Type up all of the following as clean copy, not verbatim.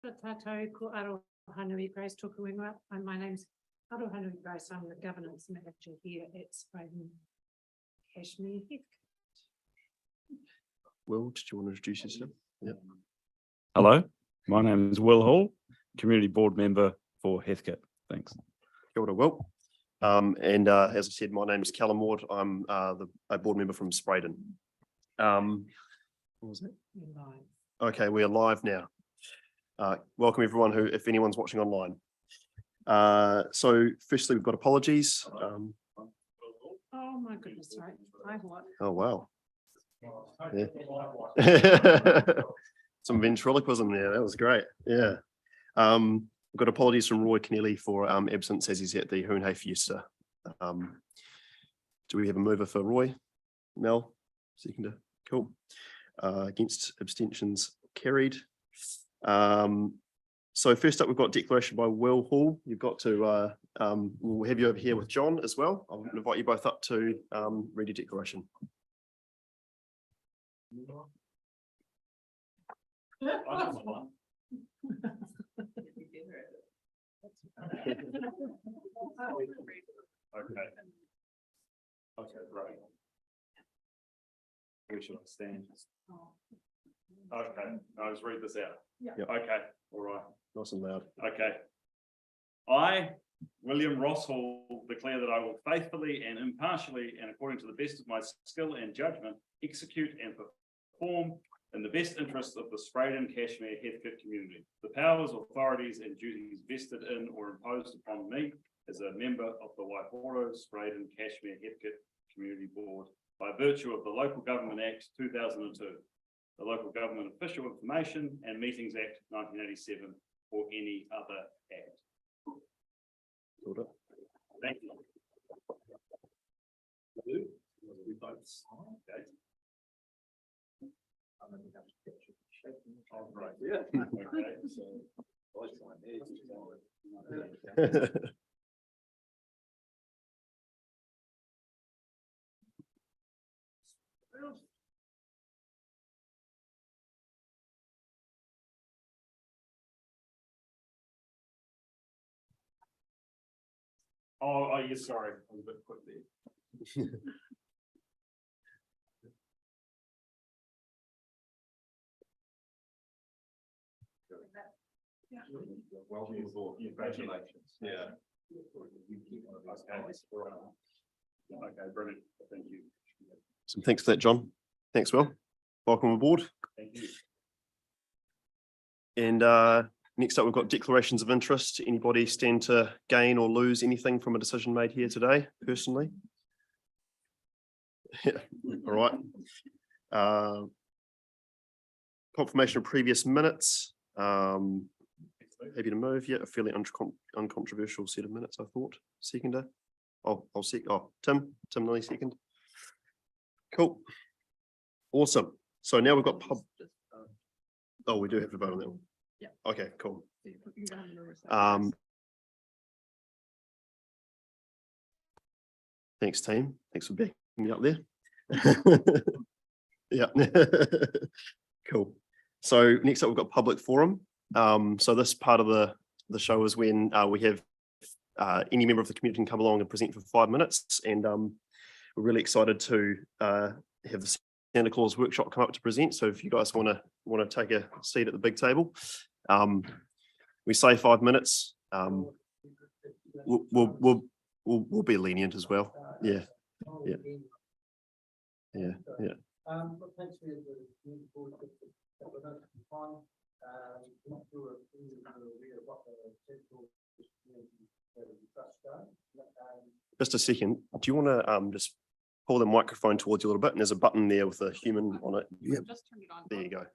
Tātou ko Arohanui Grace Tokuinga, and my name's Arohanui Grace. I'm the governance manager here at Spreydon-Cashmere-Heathcote. Will, did you want to introduce yourself? Yeah. Hello, my name is Will Hall, Community Board Member for Heathcote. Thanks. Kia ora, Will. As I said, my name is Callum Ward. I'm a board member from Spreydon. What was that? We're live. Okay, we are live now. Welcome everyone if anyone's watching online. So firstly, we've got apologies. Oh my goodness, right. I what? Oh, wow. Yeah. Some ventriloquism there. That was great. Yeah. We've got apologies from Roy Kennelly for absence as he's at the Hoonhay Fiesta. Do we have a mover for Roy? Mel, seconder. Cool. Against abstentions carried. So first up, we've got declaration by Will Hall. You've got to, we'll have you over here with John as well. I'll invite you both up to read your declaration. Okay, right. We should stand. Okay, I'll just read this out. Yeah. Yep. Okay, all right. Nice and loud. Okay. I, William Ross Hall, declare that I will faithfully and impartially and according to the best of my skill and judgment execute and perform in the best interests of the Spreydon-Cashmere-Heathcote community the powers, authorities and duties vested in or imposed upon me as a member of the Waihoro Spreydon-Cashmere-Heathcote Community Board by virtue of the Local Government Act 2002, the Local Government Official Information and Meetings Act 1987, or any other act. Order. Thank you. We both sign, okay. Oh, right, yeah. Okay, so I sign there. Oh, yes, sorry, I was a bit quick there. Well, congratulations. Yeah. Okay, brilliant. Thank you. So thanks for that, John. Thanks, Will. Welcome aboard. Thank you. And next up, we've got declarations of interest. Anybody stand to gain or lose anything from a decision made here today, personally? Yeah, all right. Confirmation of previous minutes. Happy to move. Yeah, a fairly uncontroversial set of minutes, I thought. Seconder. I'll Tim Lilly second. Cool. Awesome. So now we've got oh, we do have to vote on that one. Yeah. Okay, cool. Thanks, team. Thanks for backing me up there. Yeah. Cool. So next up, we've got public forum. So this part of the show is when we have any member of the community can come along and present for 5 minutes. And we're really excited to have the Santa Claus workshop come up to present. So if you guys want to take a seat at the big table, we say 5 minutes. We'll be lenient as well. Yeah. Yeah. Yeah. Yeah. Thanks for the board time. Not sure if you are aware of what the central trust does. Just a second. Do you want to just pull the microphone towards you a little bit? And there's a button there with a human on it. Yeah. Just turn it on. There you go.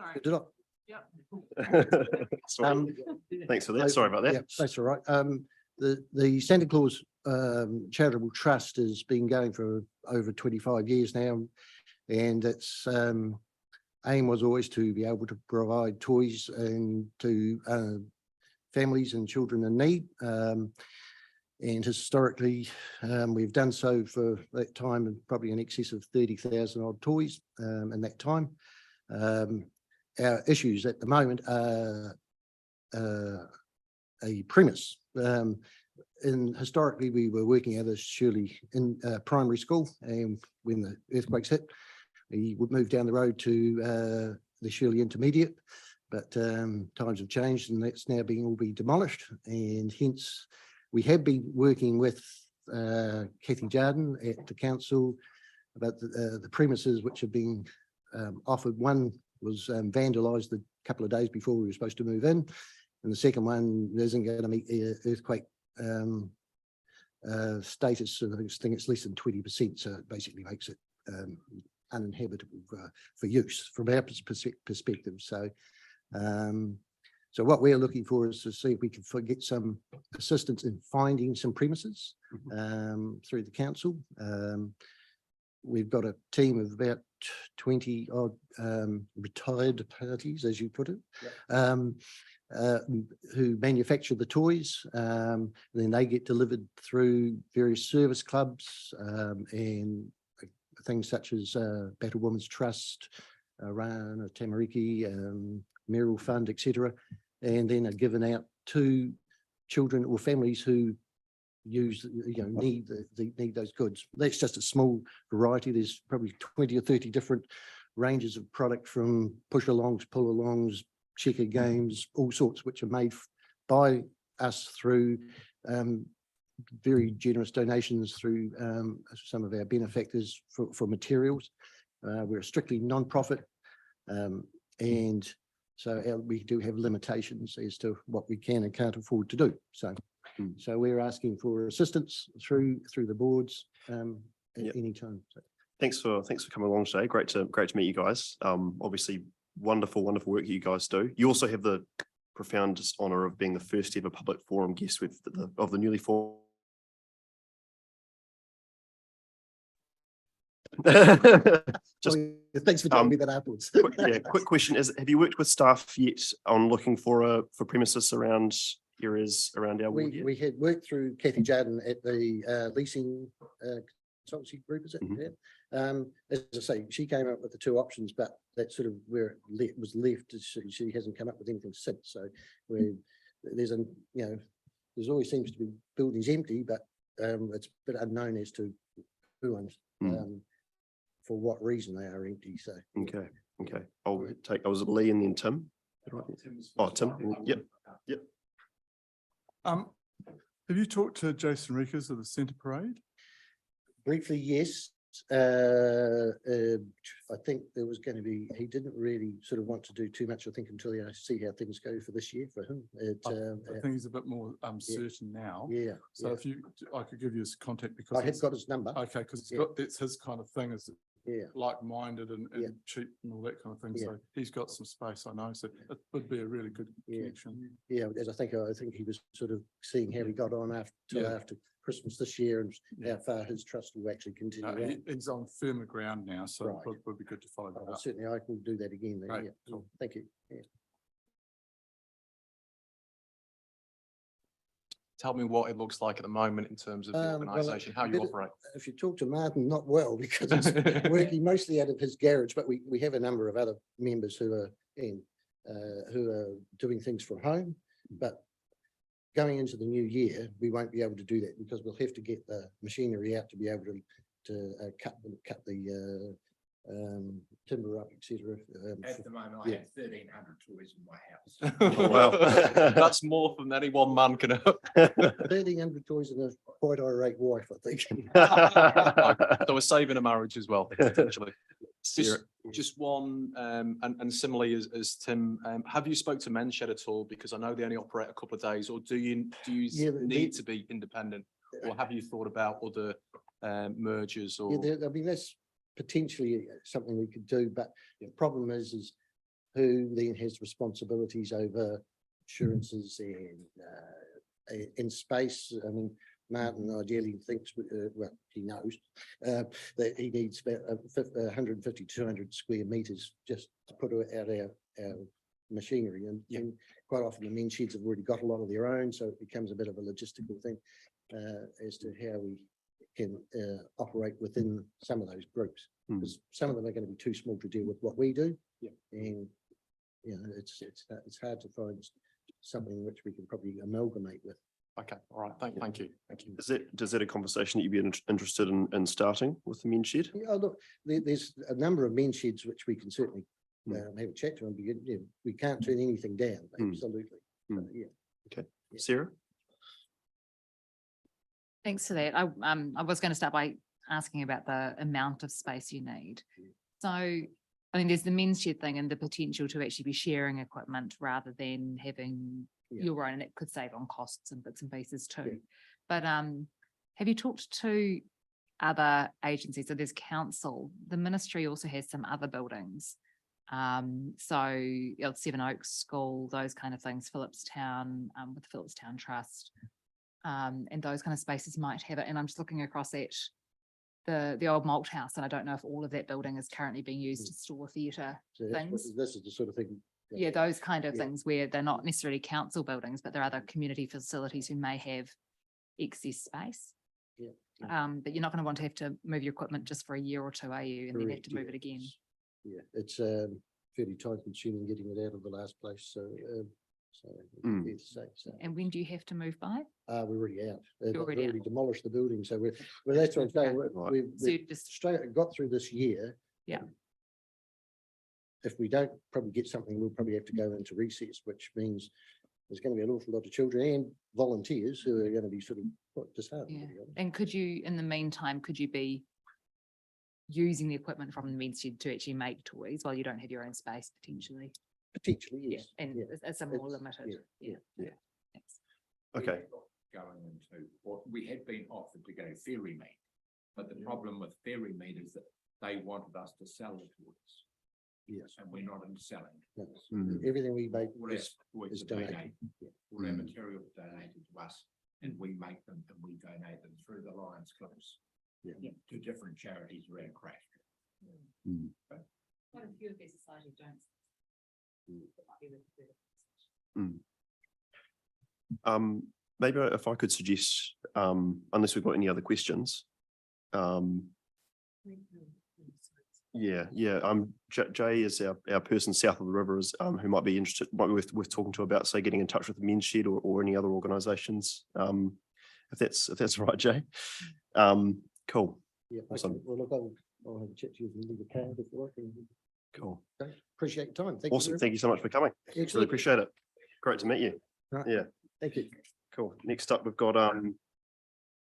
Sorry. Did I? Yep. Sorry. Thanks for that. Sorry about that. Yeah, that's all right. The Santa Claus Charitable Trust has been going for over 25 years now, and its aim was always to be able to provide toys and to families and children in need. And historically, we've done so for that time, probably in excess of 30,000 odd toys in that time. Our issues at the moment are a premise. Historically, we were working out of Shirley in primary school, and when the earthquakes hit, we would move down the road to the Shirley Intermediate. But times have changed, and that's now being all demolished, and hence we have been working with Kathy Jardin at the council about the premises which have been offered. One was vandalised a couple of days before we were supposed to move in, and the second one isn't going to meet the earthquake status. So I think it's less than 20%, so it basically makes it uninhabitable for use from our perspective. So so what we're looking for is to see if we can get some assistance in finding some premises through the council. We've got a team of about 20 odd retired parties, as you put it, who manufacture the toys, and then they get delivered through various service clubs and things such as Battle Women's Trust, Rana, Tamariki, Merrill Fund, etc., and then are given out to children or families who need those goods. That's just a small variety. There's probably 20 or 30 different ranges of product, from push-alongs, pull-alongs, checker games, all sorts, which are made by us through very generous donations through some of our benefactors for materials. We're a strictly non-profit, and so we do have limitations as to what we can and can't afford to do. So we're asking for assistance through the boards at any time. So. Thanks for coming along today. Great to meet you guys. Obviously, wonderful work that you guys do. You also have the profoundest honour of being the first ever public forum guest of the newly formed. Just thanks for telling me that afterwards. quick question is: have you worked with staff yet on looking for premises around areas around our ward? We had worked through Kathy Jardin at the leasing consultancy group, is it? Mm-hmm. As I say, she came up with the two options, but that's sort of where it was left. She hasn't come up with anything since. So there's always seems to be buildings empty, but it's a bit unknown as to who owns for what reason they are empty. So okay. I was Lee and then Tim. Oh, Tim. Yep. Have you talked to Jason Riekers of the Centre Parade? Briefly, yes. I think there was going to be, he didn't really sort of want to do too much, I think, until I see how things go for this year for him. I think he's a bit more certain now. Yeah. So if I could give you his contact, because I have got his number. Okay, because it's his kind of thing, is like-minded and cheap and all that kind of thing. Yeah. So he's got some space, I know. So it would be a really good connection. Yeah, as I think he was sort of seeing how he got on after Christmas this year, and how far his trust will actually continue. He's on firmer ground now, so it would be good to follow that up. Certainly, I will do that again. Then. Right. Yeah, cool. Thank you. Yeah. Tell me what it looks like at the moment in terms of the organisation, how you operate. If you talk to Martin, not well, because it's working mostly out of his garage, but we have a number of other members who are doing things from home. But going into the new year, we won't be able to do that, because we'll have to get the machinery out to be able to cut the timber up, etc. At the moment, I have 1,300 toys in my house. Oh, wow. That's more than any one man can have. 1,300 toys and a quite irate wife, I think. So we're saving a marriage as well, potentially. Just one, and similarly as Tim, have you spoke to Men's Shed at all? Because I know they only operate a couple of days, or do you need to be independent, or have you thought about other mergers? Or I mean, that's potentially something we could do, but the problem is who then has responsibilities over insurances and space. I mean, Martin ideally thinks, well, he knows that he needs about 150 to 200 square meters just to put out our machinery. And quite often the men's sheds have already got a lot of their own, so it becomes a bit of a logistical thing as to how we can operate within some of those groups, because some of them are going to be too small to deal with what we do. And it's hard to find something which we can probably amalgamate with. Okay, all right, thank you. Does that a conversation that you'd be interested in starting with the men's shed? Yeah, look, there's a number of men's sheds which we can certainly Mm. have a chat to, and we can't turn anything down, Mm. absolutely. Mm. Yeah. Okay, Yeah. Sarah? Thanks for that. I was going to start by asking about the amount of space you need. So, I mean, there's the men's shed thing and the potential to actually be sharing equipment rather than having Yeah. your own, and it could save on costs and bits and pieces too. Yeah. But have you talked to other agencies? So there's council, the ministry also has some other buildings. So Seven Oaks School, those kind of things, Phillipstown, with the Phillipstown Trust. And those kind of spaces might have it. And I'm just looking across at the old malt house, and I don't know if all of that building is currently being used to store theatre So that's things. this is the sort of thing. Yeah, those kind of Yeah. things where they're not necessarily council buildings, but there are other community facilities who may have excess space. Yeah. But you're not going to want to have to move your equipment just for a year or two, are you? And then have to move it again. Yeah, it's fairly time consuming getting it out of the last place, so Mm. fair to say, so. And when do you have to move by? We're already out. They've You're already already demolished the building, so well, that's what I'm saying. Right. So you just, Straight, got through this year. Yeah. If we don't probably get something, we'll probably have to go into recess, which means there's going to be an awful lot of children and volunteers who are going to be sort of disheartened. yeah. to be honest. And could you, in the meantime, could you be using the equipment from the men's shed to actually make toys while you don't have your own space potentially? Potentially, Yeah, yes. and yeah. it's a more It's- limited, yeah. yeah. Thanks. Okay. Going into, or we had been offered to go ferry meet, but the problem with ferry meet is that they wanted us to sell the toys, Yes. and we're not into selling. Yes. Mm. Everything we make All our is toys is are donated. donated, Yeah. all our Mm. material is donated to us, and we make them and we donate them through the Lions Clubs. Yeah. To different charities around Crash. Quite a few of these societies don't. Maybe if I could suggest, unless we've got any other questions. Yeah, Jay is our person south of the river is, who might be interested, might be worth talking to about, say, getting in touch with the men's shed or any other organisations. If that's all right, Jay. Cool, Yeah. Awesome. Okay. Well, look, I'll have a chat to you and leave the card if you like. cool. Appreciate your time. Thank Awesome. you. Thank you so much for coming. Really Excellent. appreciate it. Great to meet you. Right. Yeah, Thank you. cool. Next up, we've got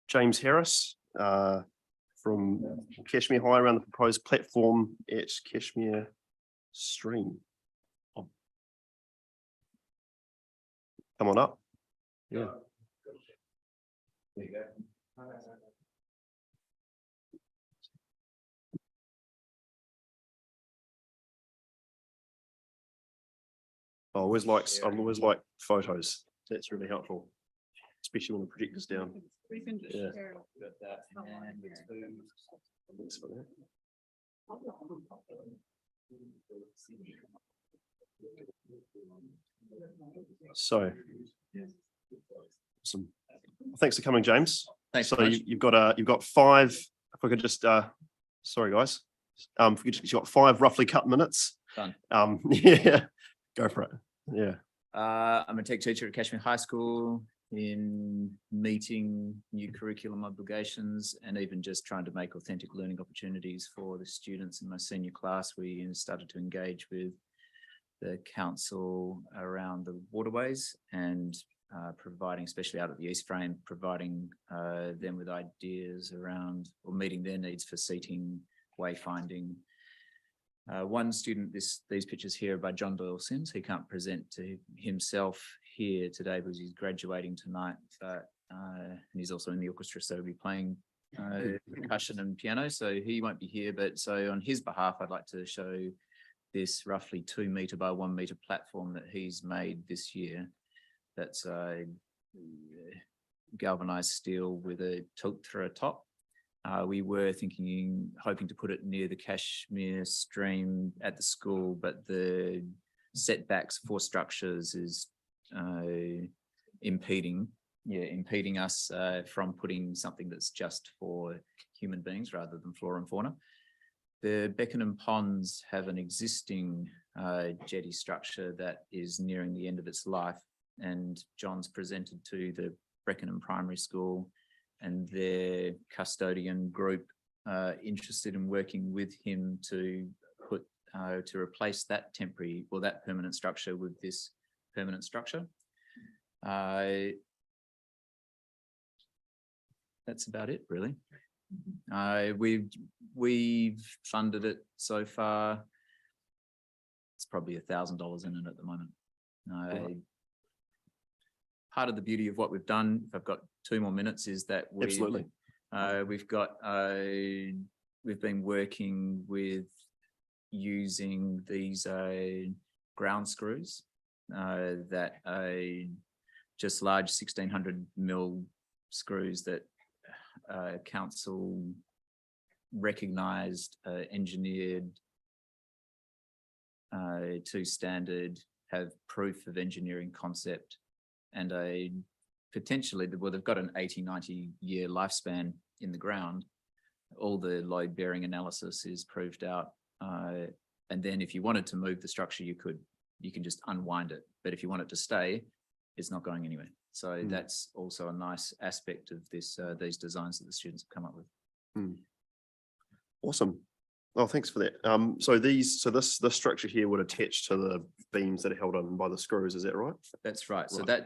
James Harris from Cashmere High around the proposed platform at Cashmere Stream. Oh. Come on up. Yeah. There you go. I always like photos. That's really helpful, especially when the projector's down. We can just Yeah. share. Got that, and the two. Thanks for that. So. Awesome. Thanks for coming, James. Thanks So so much. you've got 5, if we could just, sorry, guys. If we could just, you've got 5 roughly cut minutes. Done. Yeah, go for it. Yeah. I'm a tech teacher at Cashmere High School in meeting new curriculum obligations and even just trying to make authentic learning opportunities for the students in my senior class. We started to engage with the council around the waterways and providing, especially out at the East Frame, providing them with ideas around or meeting their needs for seating, wayfinding. One student, these pictures here are by John Doyle Sims. He can't present to himself here today because he's graduating tonight, but and he's also in the orchestra, so he'll be playing percussion and piano, so he won't be here. But so on his behalf, I'd like to show this roughly 2 metre by 1 metre platform that he's made this year. That's galvanized steel with a tilt through a top. We were hoping to put it near the Cashmere Stream at the school, but the setbacks for structures is impeding us from putting something that's just for human beings rather than flora and fauna. The Beckenham Ponds have an existing jetty structure that is nearing the end of its life. and John's presented to the Breckenham Primary School and their custodian group interested in working with him to to replace that temporary or that permanent structure with this permanent structure. That's about it, really. We've funded it so far. It's probably $1,000 in it at the moment. Part of the beauty of what we've done, if I've got 2 more minutes, is that Absolutely. we've been working with using these ground screws that just large 1600 mil screws that council recognised, engineered to standard, have proof of engineering concept, and potentially, well, they've got an 80-90 year lifespan in the ground. All the load bearing analysis is proved out. And then if you wanted to move the structure, you can just unwind it. But if you want it to stay, it's not going anywhere. So that's also a nice aspect of this, these designs that the students have come up with. Awesome. Oh, thanks for that. So this structure here would attach to the beams that are held on by the screws, is that right? That's right. Right.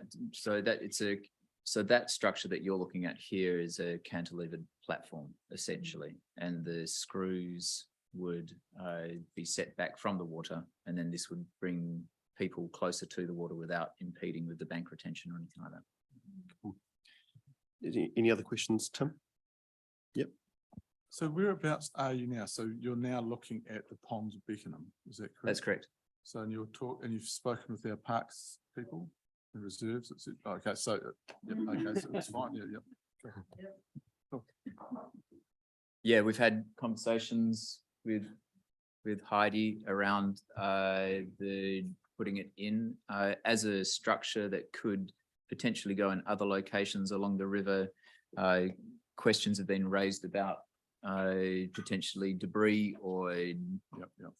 So that structure that you're looking at here is a cantilevered platform, essentially, and the screws would be set back from the water, and then this would bring people closer to the water without impeding with the bank retention or anything like that. Cool. Any other questions, Tim? Yep. So whereabouts are you now? So you're now looking at the ponds of Beckenham, is that correct? That's correct. So and you've spoken with our parks people, the reserves, okay, so, yep, okay, so it's fine, yeah. Cool. Yeah, we've had conversations with Heidi around the putting it in as a structure that could potentially go in other locations along the river. Questions have been raised about potentially debris or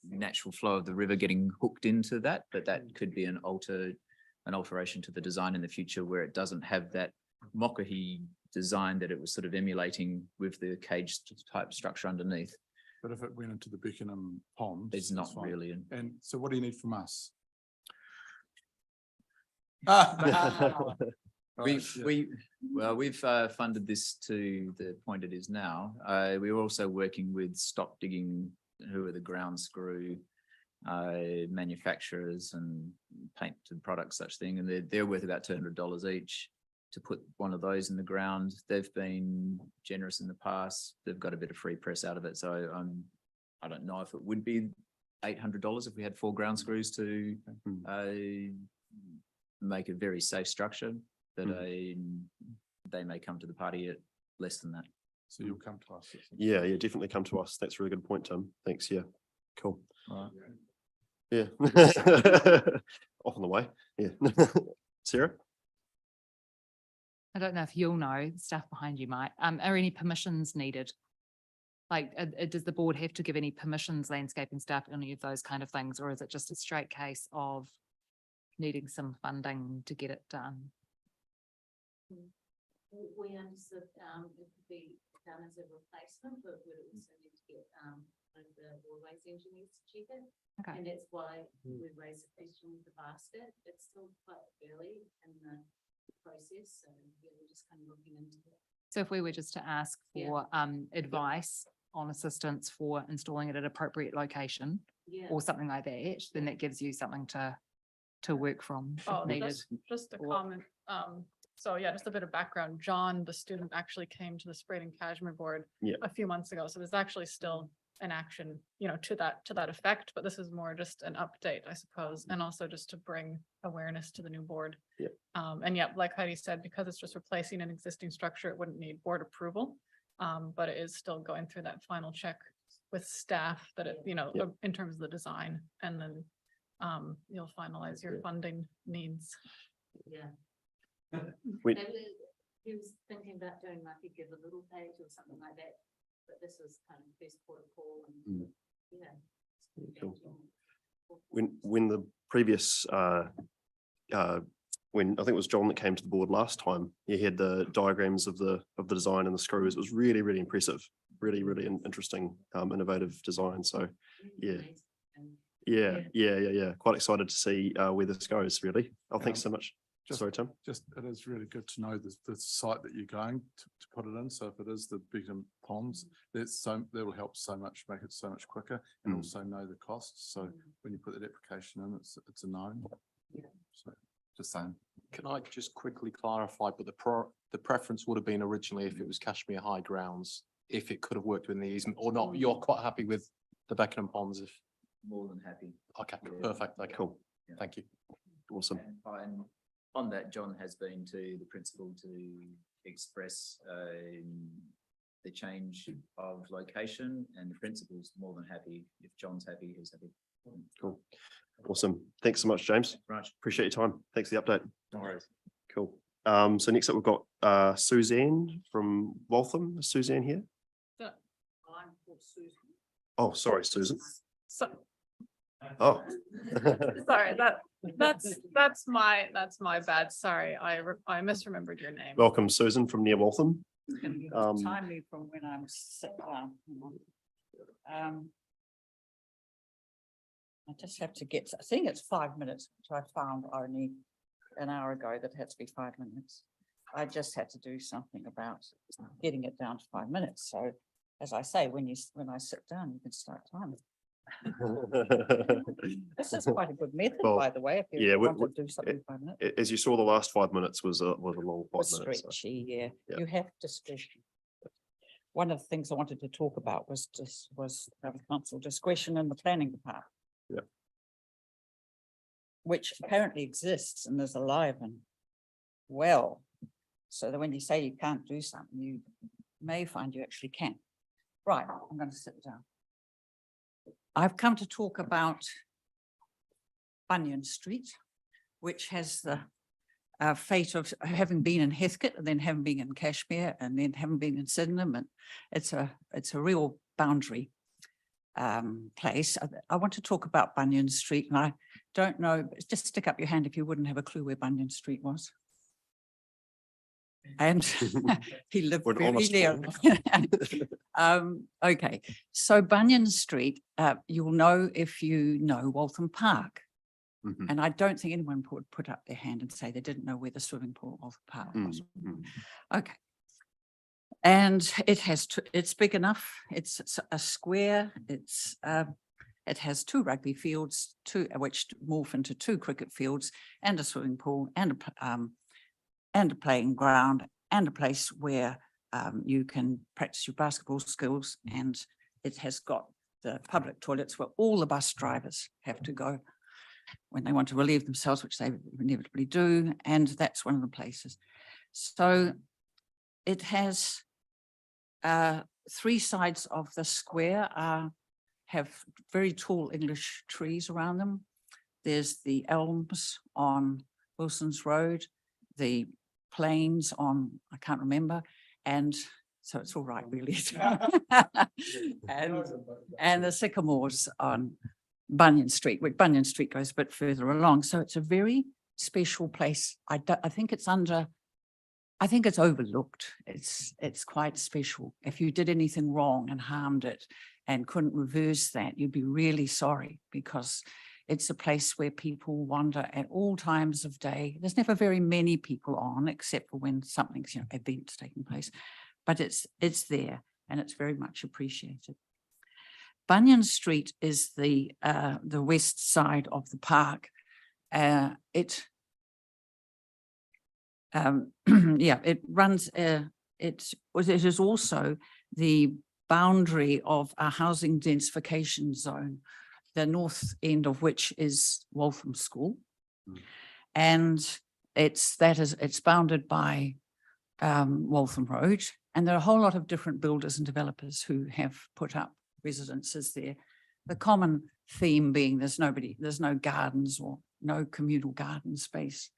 natural flow of the river getting hooked into that, but that could be an alteration to the design in the future where it doesn't have that Mokahi design that it was sort of emulating with the cage type structure underneath. But if it went into the Beckenham ponds, It's not fine. really. And so what do you need from us? We've funded this to the point it is now. We're also working with Stop Digging, who are the ground screw manufacturers and painted products, such thing, and they're worth about $200 each to put one of those in the ground. They've been generous in the past. They've got a bit of free press out of it, so I don't know if it would be $800 if we had 4 ground screws to make a very safe structure, but they may come to the party at less than that. So you'll come to us. Yeah, definitely come to us. That's a really good point, Tim. Thanks. Yeah, cool. Right. Yeah. Off on the way. Yeah. Sarah? I don't know if you'll know, the staff behind you might, are any permissions needed? Like, does the board have to give any permissions, landscaping staff, any of those kind of things, or is it just a straight case of needing some funding to get it done? We understood it could be done as a replacement, but we also need to get one of the waterways engineers to check it. Okay. And that's why we raised the question with the basket. It's still quite early in the process, so we're just kind of looking into it. So if we were just to ask for advice on assistance for installing it at appropriate location or something like that, then that gives you something to work from if Oh, needed. just a comment. So yeah, just a bit of background. John, the student, actually came to the Spreydon-Cashmere board a few months ago. So there's actually still an action, to that effect, but this is more just an update, I suppose, and also just to bring awareness to the new board. And like Heidi said, because it's just replacing an existing structure, it wouldn't need board approval. But it is still going through that final check with staff that it, in terms of the design, and then you'll finalize your funding needs. He was thinking about doing like a give a little page or something like that, but this is kind of first port of call and Cool. When the previous when I think it was John that came to the board last time, he had the diagrams of the design and the screws. It was really, really impressive, really, really interesting, innovative design. So yeah. Quite excited to see where this goes, really. Oh, thanks so much. Sorry, Tim. Just, it is really good to know the site that you're going to put it in. So if it is the Beacon Ponds, that will help so much, make it so much quicker, and also know the costs. So when you put that application in, it's a known. So just saying. Can I just quickly clarify, but the preference would have been originally if it was Cashmere High grounds, if it could have worked within the easement or not, you're quite happy with the Beckenham Ponds if? More than happy. Okay, perfect. Okay, Cool. Yeah. Thank you. Awesome. And on that, John has been to the principal to express the change of location, and the principal's more than happy. If John's happy, he's happy. Cool. Awesome. Thanks so much, James. Right. Appreciate your time. Thanks for the update. No worries. Cool. So next up, we've got Suzanne from Waltham. Is Suzanne here? I'm called Susan. Oh, sorry, Susan. So, Oh. sorry, that's my bad. Sorry, I misremembered your name. Welcome, Susan from near Waltham. Time me from when I'm sit down. I just have to get, I think it's 5 minutes, which I found only an hour ago that had to be 5 minutes. I just had to do something about getting it down to 5 minutes. So as I say, when I sit down, you can start timing. This is quite a good method, Well, by the way, if you yeah, want to do something in 5 minutes. As you saw, the last 5 minutes was a long 5 Was minutes. So. stretchy, yeah. Yeah. You have discretion. One of the things I wanted to talk about was council discretion in the planning department. Yeah. Which apparently exists and is alive and well, so that when you say you can't do something, you may find you actually can. Right, I'm going to sit down. I've come to talk about Bunyan Street, which has the fate of having been in Heathcote and then having been in Cashmere and then having been in Sydenham, and it's a real boundary place. I want to talk about Bunyan Street, and I don't know, just stick up your hand if you wouldn't have a clue where Bunyan Street was. And he lived very near. Okay, so Bunyan Street, you'll know if you know Waltham Park. And I don't think anyone would put up their hand and say they didn't know where the swimming pool of Waltham Park was. Okay. And it's big enough. It's a square. It has 2 rugby fields, which morph into 2 cricket fields, and a swimming pool, and a playing ground, and a place where you can practice your basketball skills. And it has got the public toilets where all the bus drivers have to go when they want to relieve themselves, which they inevitably do. And that's one of the places. So it has 3 sides of the square have very tall English trees around them. There's the elms on Wilson's Road, the planes on, I can't remember, and so it's all right really. and the sycamores on Bunyan Street, which Bunyan Street goes a bit further along. So it's a very special place. I think it's overlooked. It's quite special. If you did anything wrong and harmed it and couldn't reverse that, you'd be really sorry, because it's a place where people wander at all times of day. There's never very many people on, except for when something's, event's taking place, but it's there and it's very much appreciated. Bunyan Street is the west side of the park. It runs. It is also the boundary of a housing densification zone, the north end of which is Waltham School, and it's bounded by Waltham Road, and there are a whole lot of different builders and developers who have put up residences there. The common theme being there's no gardens or no communal garden space.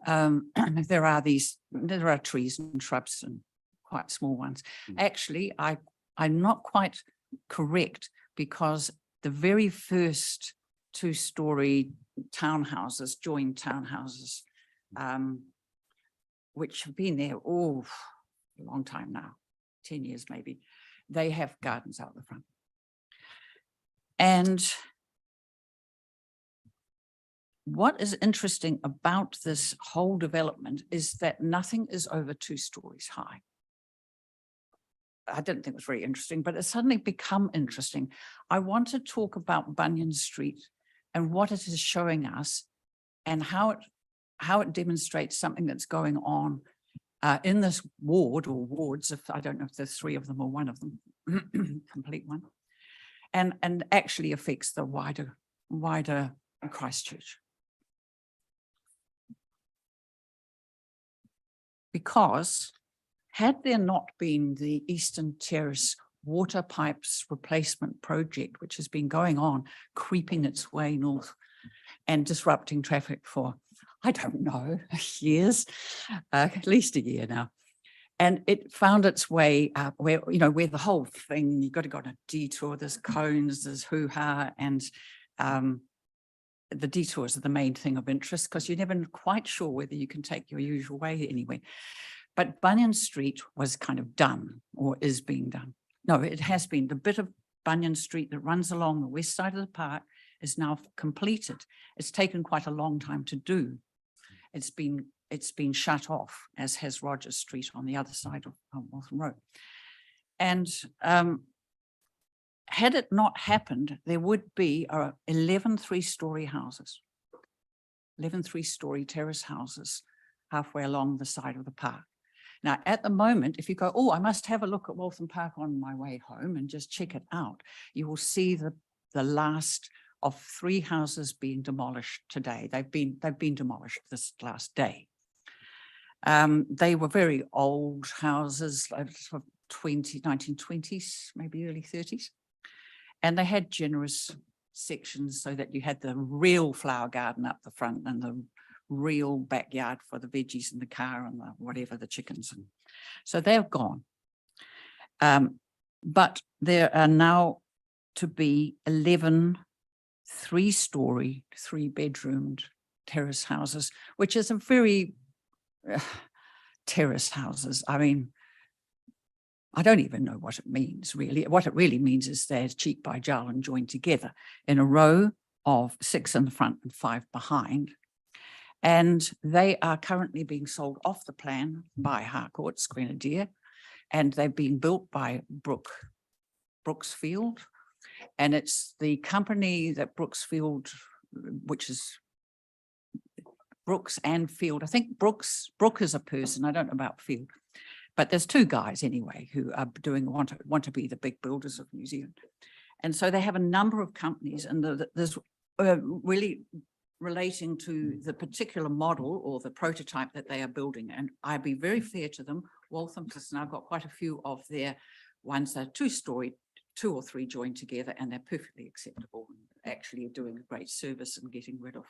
There are trees and shrubs and quite small ones. Actually, I'm not quite correct, because the very first 2-story townhouses, joined townhouses, which have been there, a long time now, 10 years maybe, they have gardens out the front. And what is interesting about this whole development is that nothing is over 2 stories high. I didn't think it was very interesting, but it's suddenly become interesting. I want to talk about Bunyan Street and what it is showing us and how it demonstrates something that's going on in this ward or wards, if I don't know if there's 3 of them or 1 of them, complete one, and actually affects the wider Christchurch. Because had there not been the Eastern Terrace water pipes replacement project, which has been going on, creeping its way north and disrupting traffic for, I don't know, years, at least a year now. And it found its way where the whole thing, you've got to go on a detour, there's cones, there's hoo-ha, and the detours are the main thing of interest because you're never quite sure whether you can take your usual way anyway. But Bunyan Street was kind of done, or is being done. No, it has been. The bit of Bunyan Street that runs along the west side of the park is now completed. It's taken quite a long time to do. It's been shut off, as has Rogers Street on the other side of Waltham Road. And had it not happened, there would be 11 3-story houses, 11 3-story terrace houses halfway along the side of the park. Now, at the moment, if you go, I must have a look at Waltham Park on my way home and just check it out, you will see the last of 3 houses being demolished today. They've been demolished this last day. They were very old houses, 1920s, maybe early 30s. And they had generous sections so that you had the real flower garden up the front and the real backyard for the veggies in the car and the chickens. And so they're gone. But there are now to be 11 3-story, 3-bedroomed terrace houses, which is a very terrace houses. I mean, I don't even know what it means really. What it really means is they're cheek by jowl and joined together in a row of 6 in the front and 5 behind. And they are currently being sold off the plan by Harcourt's Grenadier, and they've been built by Brooksfield. And it's the company that Brooksfield, which is Brooks and Field. I think Brook is a person, I don't know about Field. But there's 2 guys anyway who are want to be the big builders of New Zealand. And so they have a number of companies, and there's really relating to the particular model or the prototype that they are building. And I'd be very fair to them. Waltham has now got quite a few of their ones that are 2-story, 2 or 3 joined together, and they're perfectly acceptable. Actually doing a great service and getting rid of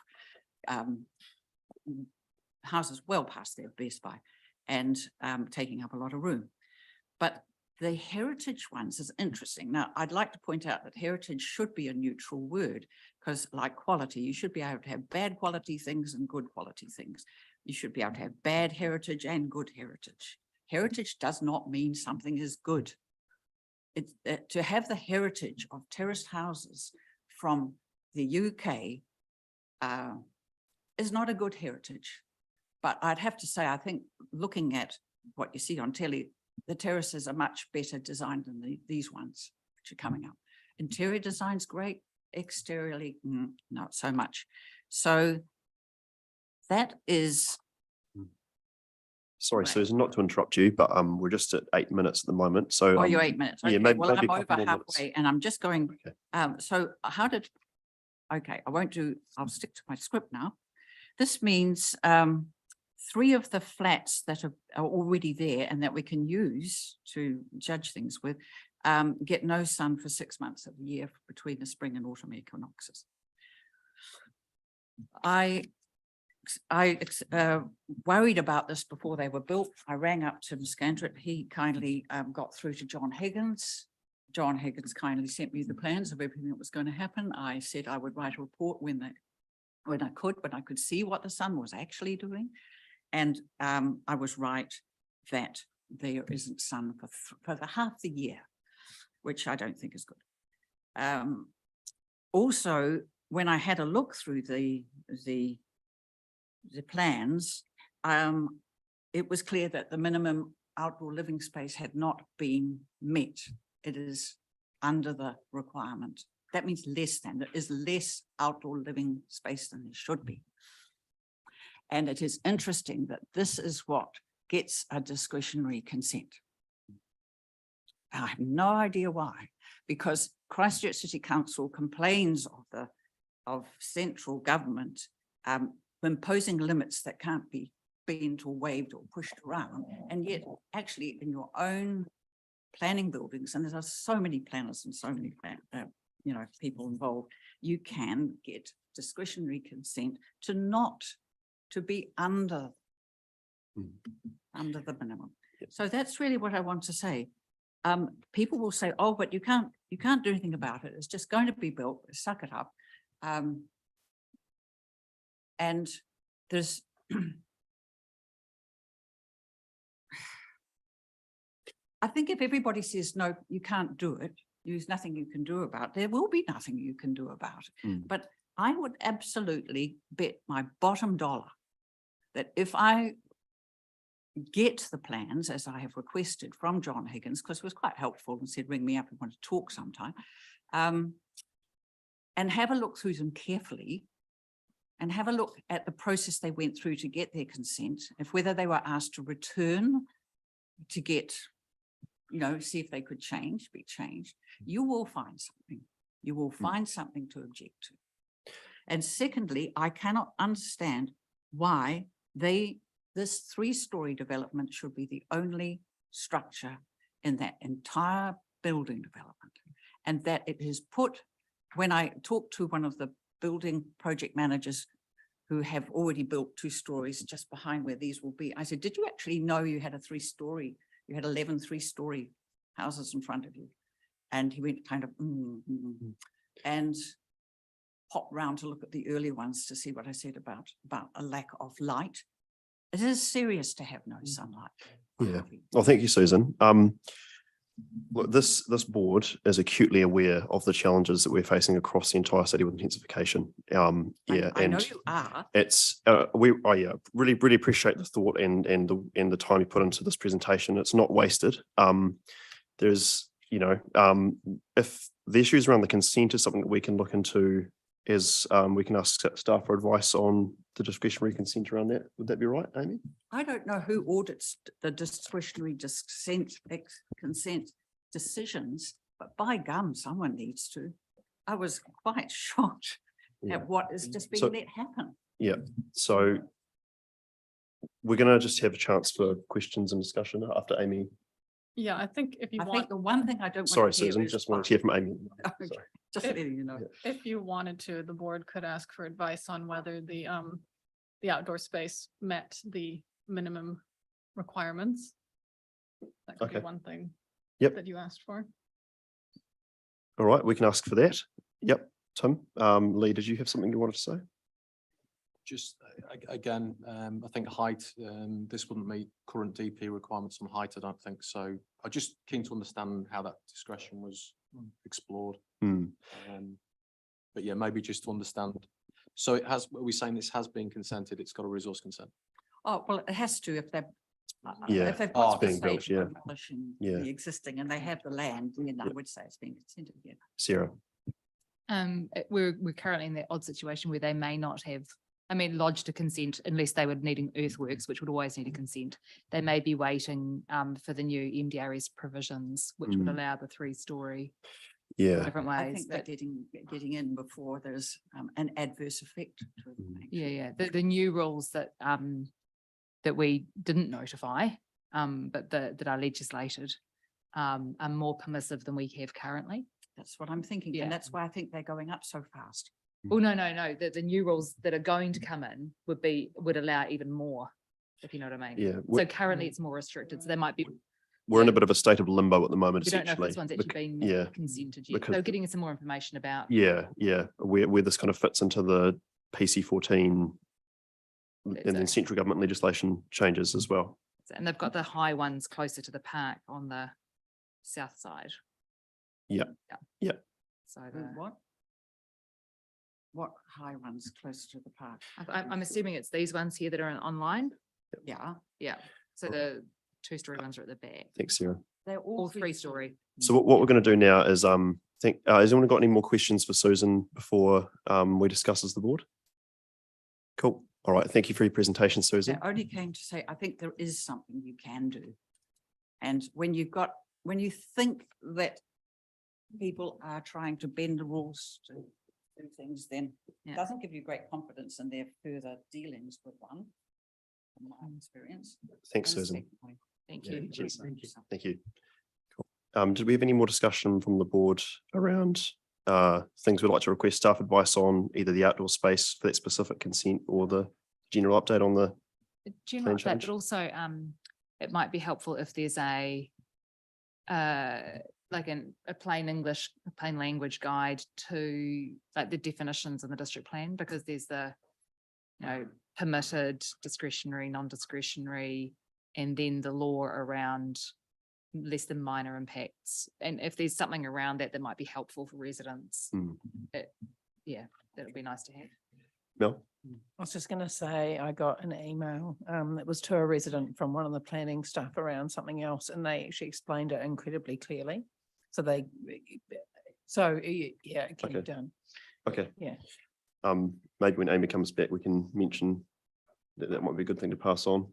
houses well past their best by, and taking up a lot of room. But the heritage ones is interesting. Now, I'd like to point out that heritage should be a neutral word, because like quality, you should be able to have bad quality things and good quality things. You should be able to have bad heritage and good heritage. Heritage does not mean something is good. To have the heritage of terraced houses from the UK is not a good heritage. But I'd have to say, I think looking at what you see on telly, the terraces are much better designed than these ones which are coming up. Interior design's great, exteriorly, not so much. So that is. Sorry, Susan, not to interrupt you, but we're just at 8 minutes at the moment. So you're 8 minutes. Okay. Yeah, maybe, well, maybe I'm a couple over more minutes. halfway, and I'm just going. Okay. So okay, I'll stick to my script now. This means 3 of the flats that are already there and that we can use to judge things with get no sun for 6 months of the year between the spring and autumn equinoxes. I worried about this before they were built. I rang up Tim Scandrett. He kindly got through to John Higgins. John Higgins kindly sent me the plans of everything that was going to happen. I said I would write a report when when I could see what the sun was actually doing. And I was right that there isn't sun for the half the year, which I don't think is good. Also, when I had a look through the plans, it was clear that the minimum outdoor living space had not been met. It is under the requirement. That means less than, there is less outdoor living space than there should be. And it is interesting that this is what gets a discretionary consent. I have no idea why, because Christchurch City Council complains of central government imposing limits that can't be bent or waived or pushed around, and yet actually in your own planning buildings, and there are so many planners and so many people involved, you can get discretionary consent to be under the minimum. So that's really what I want to say. People will say, oh, but you can't do anything about it. It's just going to be built, suck it up. And there's I think if everybody says, no, you can't do it, there's nothing you can do about it, there will be nothing you can do about it. But I would absolutely bet my bottom dollar that if I get the plans, as I have requested from John Higgins, because he was quite helpful and said, ring me up if you want to talk sometime, and have a look through them carefully, and have a look at the process they went through to get their consent, if whether they were asked to return to get, see if they could be changed, you will find something. You will find something to object to. And secondly, I cannot understand why this 3-story development should be the only structure in that entire building development. And that it is put, when I talked to one of the building project managers who have already built 2 stories just behind where these will be, I said, did you actually know you had a 3-story, you had 11 3-story houses in front of you? And he went kind of, and popped round to look at the early ones to see what I said about a lack of light. It is serious to have no sunlight. Yeah. Well, thank you, Susan. Look, this board is acutely aware of the challenges that we're facing across the entire city with intensification. I know you are. It's really appreciate the thought and the time you put into this presentation. It's not wasted. There's if the issues around the consent is something that we can look into, is we can ask staff for advice on the discretionary consent around that. Would that be right, Amy? I don't know who audits the discretionary consent decisions, but by gum, someone needs to. I was quite shocked at what is just being let happen. Yeah, so we're going to just have a chance for questions and discussion after Amy. Yeah, I think if you I want. think the one thing I don't want Sorry, to hear Susan, is just wanted to hear from Amy. Okay. Sorry. Just letting you know. If you wanted to, the board could ask for advice on whether the outdoor space met the minimum requirements. That could be Okay. one thing. Yep. That you asked for. All right, we can ask for that. Yep, Tim. Lee, did you have something you wanted to say? Just again, I think height, this wouldn't meet current DP requirements on height, I don't think so. I'm just keen to understand how that discretion was explored. But yeah, maybe just to understand. So are we saying this has been consented? It's got a resource consent? Oh, well, it has to if they're Yeah, if they've it's got the being built, stage yeah. demolishing Yeah. the existing and they have the land, then I would say it's being consented again. Sarah. We're currently in the odd situation where they may not have, lodged a consent unless they were needing earthworks, which would always need a consent. They may be waiting for the new MDRS provisions, which would allow the 3-story Yeah. different I ways. think they're But getting in before there's an adverse effect to them. yeah, the new rules that we didn't notify, but that are legislated, are more permissive than we have currently. That's what I'm thinking. Yeah. And that's why I think they're going up so fast. Oh, no. The new rules that are going to come in would allow even more, if you know what I mean. Yeah. So currently it's more restricted. So there might be, We're in a bit of a state of limbo at the moment, we don't know if essentially. this one's actually been yeah, consented yet. because- So getting some more information about. Yeah, where this kind of fits into the PC 14 and then central government legislation changes as well. And they've got the high ones closer to the park on the south side. Yeah. Yeah. So the, What high ones close to the park? I'm assuming it's these ones here that are online. Yeah. Yeah. So the 2-story ones are at the back. Thanks, Sarah. They're all Or 3-story. So what we're going to do now is has anyone got any more questions for Susan before we discuss as the board? Cool. All right. Thank you for your presentation, Susan. I only came to say, I think there is something you can do. And when you think that people are trying to bend the rules to do things, then it doesn't give you great confidence in their further dealings with one, from my experience. Thanks, Susan. Thank Yeah, you. cheers. Thank you. Cool. Did we have any more discussion from the board around things we'd like to request staff advice on, either the outdoor space for that specific consent or the general update on the General plan update, change? but also it might be helpful if there's a like a plain English, a plain language guide to like the definitions in the district plan, because there's the, you know, permitted, discretionary, non-discretionary, and then the law around less than minor impacts. And if there's something around that that might be helpful for residents, yeah, that would be nice to have. Mel? I was just going to say, I got an email that was to a resident from one of the planning staff around something else, and they actually explained it incredibly clearly. So yeah, it can be done. Okay. Yeah. Maybe when Amy comes back, we can mention that might be a good thing to pass on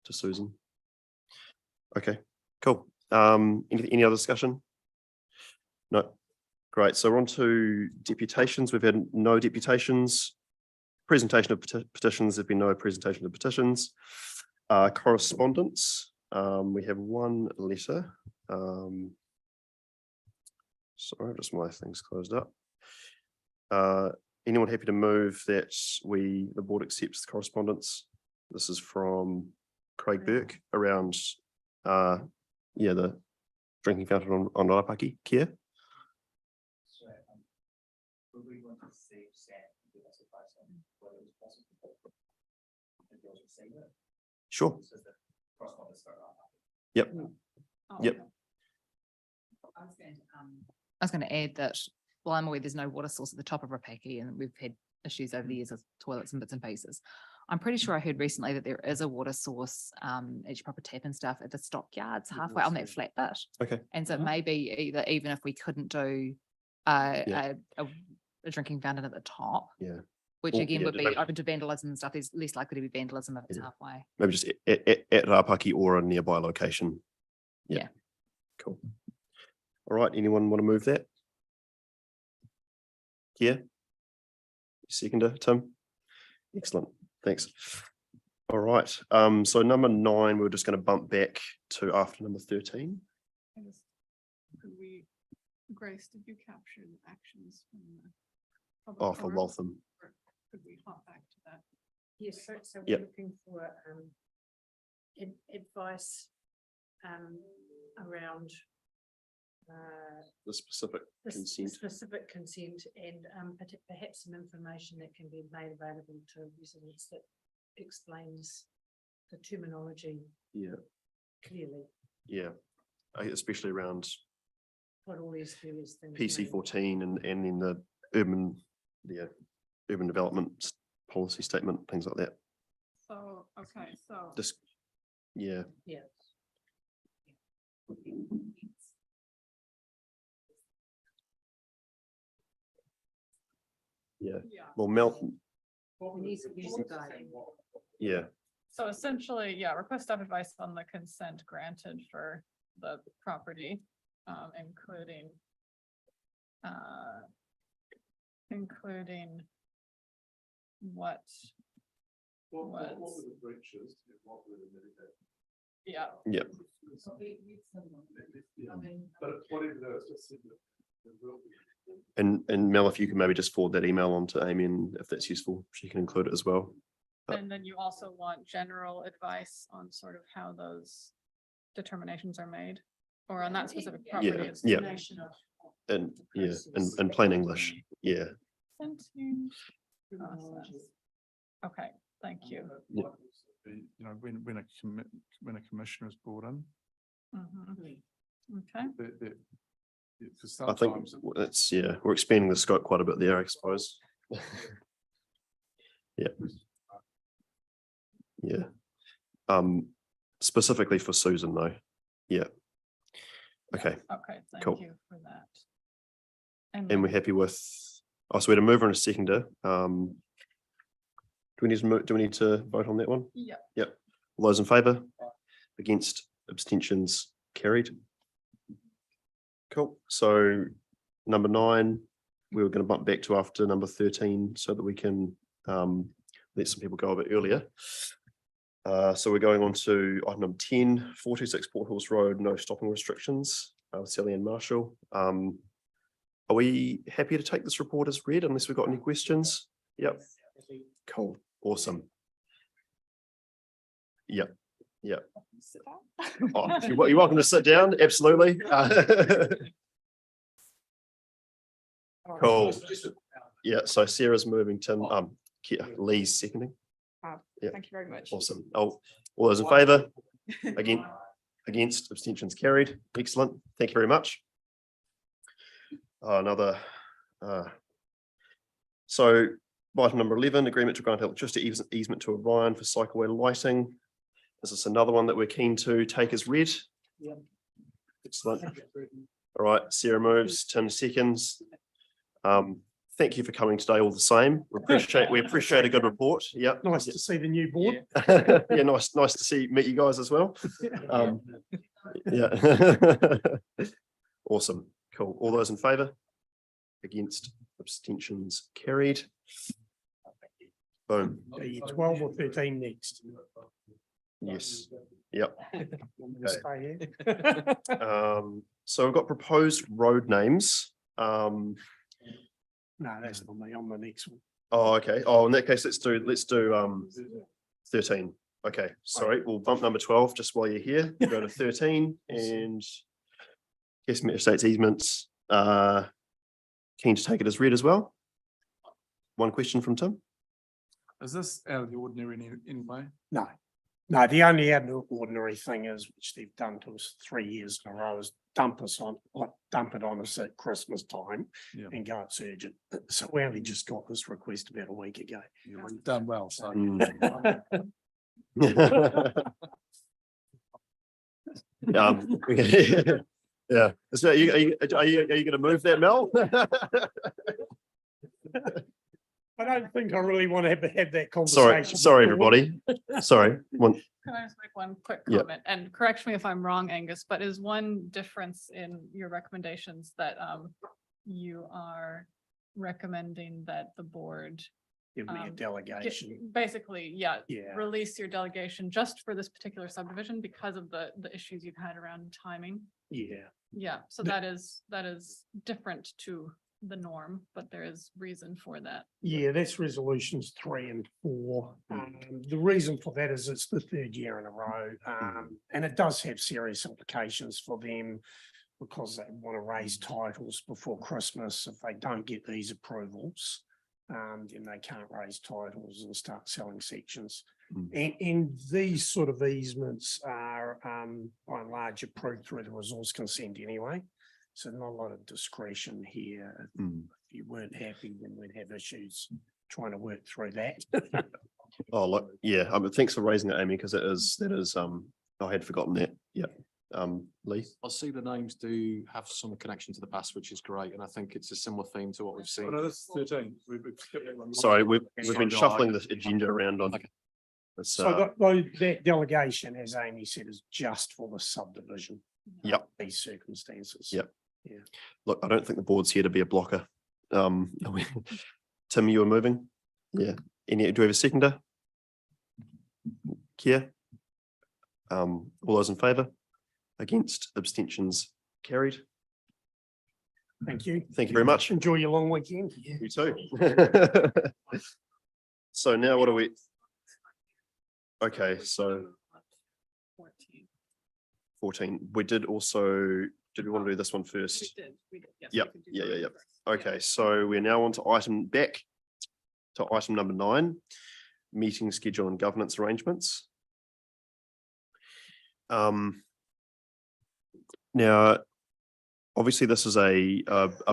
to Susan. Okay, cool. Any other discussion? No. Great. So we're on to deputations. We've had no deputations. Presentation of petitions. There've been no presentation of petitions. Correspondence. We have one letter. Sorry, just my things closed up. Anyone happy to move that the board accepts the correspondence? This is from Craig Burke around the drinking fountain on Rapaki care. Sure. Yep. Yep. I was going to add that, well, I'm aware there's no water source at the top of Rapaki, and we've had issues over the years of toilets and bits and pieces. I'm pretty sure I heard recently that there is a water source, actually proper tap and stuff at the stockyards halfway on that flat bit. Okay. And so it may be either, even if we couldn't do a drinking fountain at the top, which Or, again would be maybe- open to vandalism and stuff, there's less likely to be vandalism if it's Yeah. halfway. Maybe just at Rapaki or a nearby location. Yeah. Cool. All right. Anyone want to move that? Yeah. Seconder, Tim. Excellent. Thanks. All right. So number 9, we're just going to bump back to after number 13. Grace, did you capture the actions from the public Oh, for forum? Waltham. Or could we hop back to that? Yes, so Yep. we're looking for advice around The specific the consent. specific consent and perhaps some information that can be made available to residents that explains the terminology Yeah. clearly, Yeah. Especially around what all these various things. PC mean. 14 and in the urban development policy statement, things like that. So, okay, so. Just, yeah. Yeah. Yeah. Yeah. Well, Mel, We need to use the guiding. yeah. So essentially, yeah, request staff advice on the consent granted for the property, including what was. Yeah. Yep. And Mel, if you can maybe just forward that email on to Amy, and if that's useful, she can include it as well. And then you also want general advice on sort of how those determinations are made, or on that specific property. Yeah, it's yeah. determination of And yeah, in plain English, yeah. consenting process. Okay, thank you. Yeah. You know, when a commissioner is brought in, Mhm. Okay, because I think sometimes it's, yeah, we're expanding the scope quite a bit there, I suppose. Yeah. Yeah. Specifically for Susan though. Yeah. Okay, okay, thank Cool. you for that. and then- we're happy with, oh, so we had a mover and a seconder. Do we need to, do we need to vote on that one? Yeah. Yep. All those in favour? Against, abstentions, carried. Cool. So number 9, we were going to bump back to after number 13 so that we can let some people go a bit earlier. So we're going on to item number 10, 426 Port Hills Road, no stopping restrictions, Sally Ann Marshall. Are we happy to take this report as read unless we've got any questions? Yep. Cool. Awesome. Yep. Yep. Oh, you're welcome to sit down. Absolutely. Cool. Yeah. So Sarah's moving, Tim. Lee's seconding. Yeah. Thank you very much. Awesome. Oh, all those in favour? Against, abstentions carried. Excellent. Thank you very much. Another. So item number 11, agreement to grant electricity easement to Orion for cycleway lighting. Is this another one that we're keen to take as read? Yeah. Excellent. All right, Sarah moves, Tim seconds. Thank you for coming today all the same. We appreciate a good report. Yeah. Nice to see the new board. Yeah, nice to meet you guys as well. Yeah. Awesome. Cool. All those in favour? Against, abstentions carried. Boom. Are you 12 or 13 next? Yes. Yep. Stay here. So we've got proposed road names. No, that's not me. I'm the next one. Oh, okay. Oh, in that case, let's do 13. Okay, sorry, we'll bump number 12 just while you're here. Go to 13 and yes, Metro States easements. Keen to take it as read as well. One question from Tim. is this out of the ordinary anyway? No, no, the only out of the ordinary thing is, which they've done to us 3 years in a row, is dump it on us at Christmas time Yeah. and go, it's urgent. So we only just got this request about a week ago. Yeah, well, you've done well, so. Yeah. So are you going to move that, Mel? I don't think I really want to have that conversation. Sorry, everybody. Sorry. Can I just make one quick Yeah. comment? And correct me if I'm wrong, Angus, but is one difference in your recommendations that you are recommending that the board Give me a delegation. basically, yeah, Yeah. release your delegation just for this particular subdivision because of the issues you've had around timing? Yeah. Yeah, so that is different to the norm, but there is reason for that. Yeah, that's resolutions 3 and 4. The reason for that is it's the 3rd year in a row. And it does have serious implications for them because they want to raise titles before Christmas. If they don't get these approvals, then they can't raise titles and start selling sections. And these sort of easements are by and large approved through the resource consent anyway. So not a lot of discretion here. If you weren't happy, then we'd have issues trying to work through that. Oh, look, yeah. Thanks for raising it, Amy, because that is I had forgotten that. Yeah. Lee. I see the names do have some connection to the past, which is great, and I think it's a similar theme to what we've seen. Oh, no, that's 13. We've skipped that one. Sorry, we've been shuffling the agenda around on. Okay. So that delegation, as Amy said, is just for the subdivision. Yep. These circumstances. Yep. Yeah. Look, I don't think the board's here to be a blocker. Tim, you were moving? Yeah. Do we have a seconder? Kia? All those in favour? Against, abstentions carried. Thank you. Thank you very much. Enjoy your long weekend. You too. So now what are we? Okay, so 14. We did we want to do this one first? We did, yes. Yep. we could do Yeah. that first. Okay, so we're now on to item back to item number 9, meeting schedule and governance arrangements. Now, obviously, this is a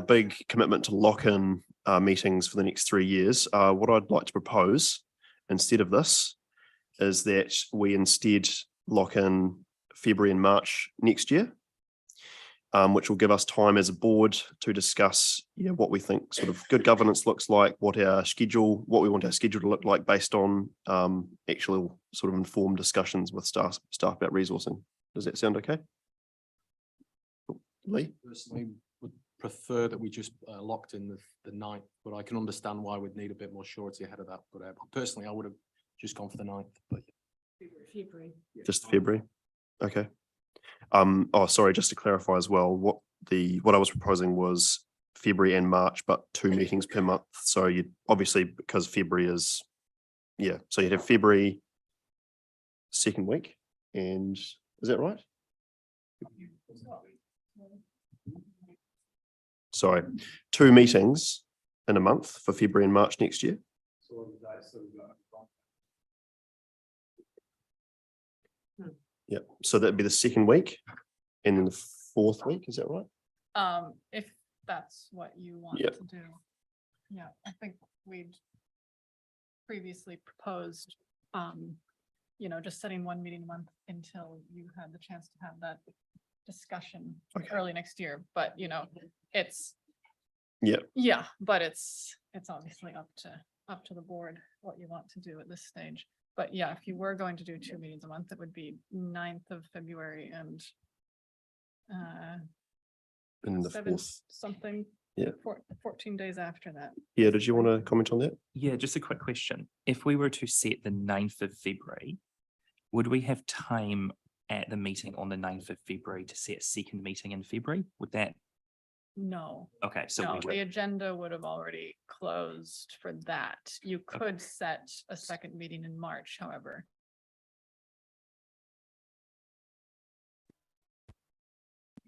big commitment to lock in meetings for the next 3 years. What I'd like to propose instead of this is that we instead lock in February and March next year, which will give us time as a board to discuss what we think sort of good governance looks like, what we want our schedule to look like based on actual sort of informed discussions with staff about resourcing. Does that sound okay? Lee? Personally, would prefer that we just locked in the 9th, but I can understand why we'd need a bit more surety ahead of that. But personally, I would have just gone for the 9th. But February. Just February. Okay. Oh, sorry, just to clarify as well, what I was proposing was February and March, but 2 meetings per month. So you obviously, because February is, so you'd have February 2nd week, and is that right? Sorry, 2 meetings in a month for February and March next year. Yeah, so that'd be the 2nd week and then the 4th week, is that right? If that's what you want Yep. to do. Yeah, I think we'd previously proposed, just setting 1 meeting a month until you had the chance to have that discussion early next year, but it's. Yeah, but it's obviously up to the board what you want to do at this stage. But yeah, if you were going to do 2 meetings a month, it would be 9th of February and And the 7 4th. something. Yeah. 14 days after that. Yeah, did you want to comment on that? Yeah, just a quick question. If we were to set the 9th of February, would we have time at the meeting on the 9th of February to set a 2nd meeting in February? Would that? No. Okay, so No, we the would. agenda would have already closed for that. You could set a 2nd meeting in March, however.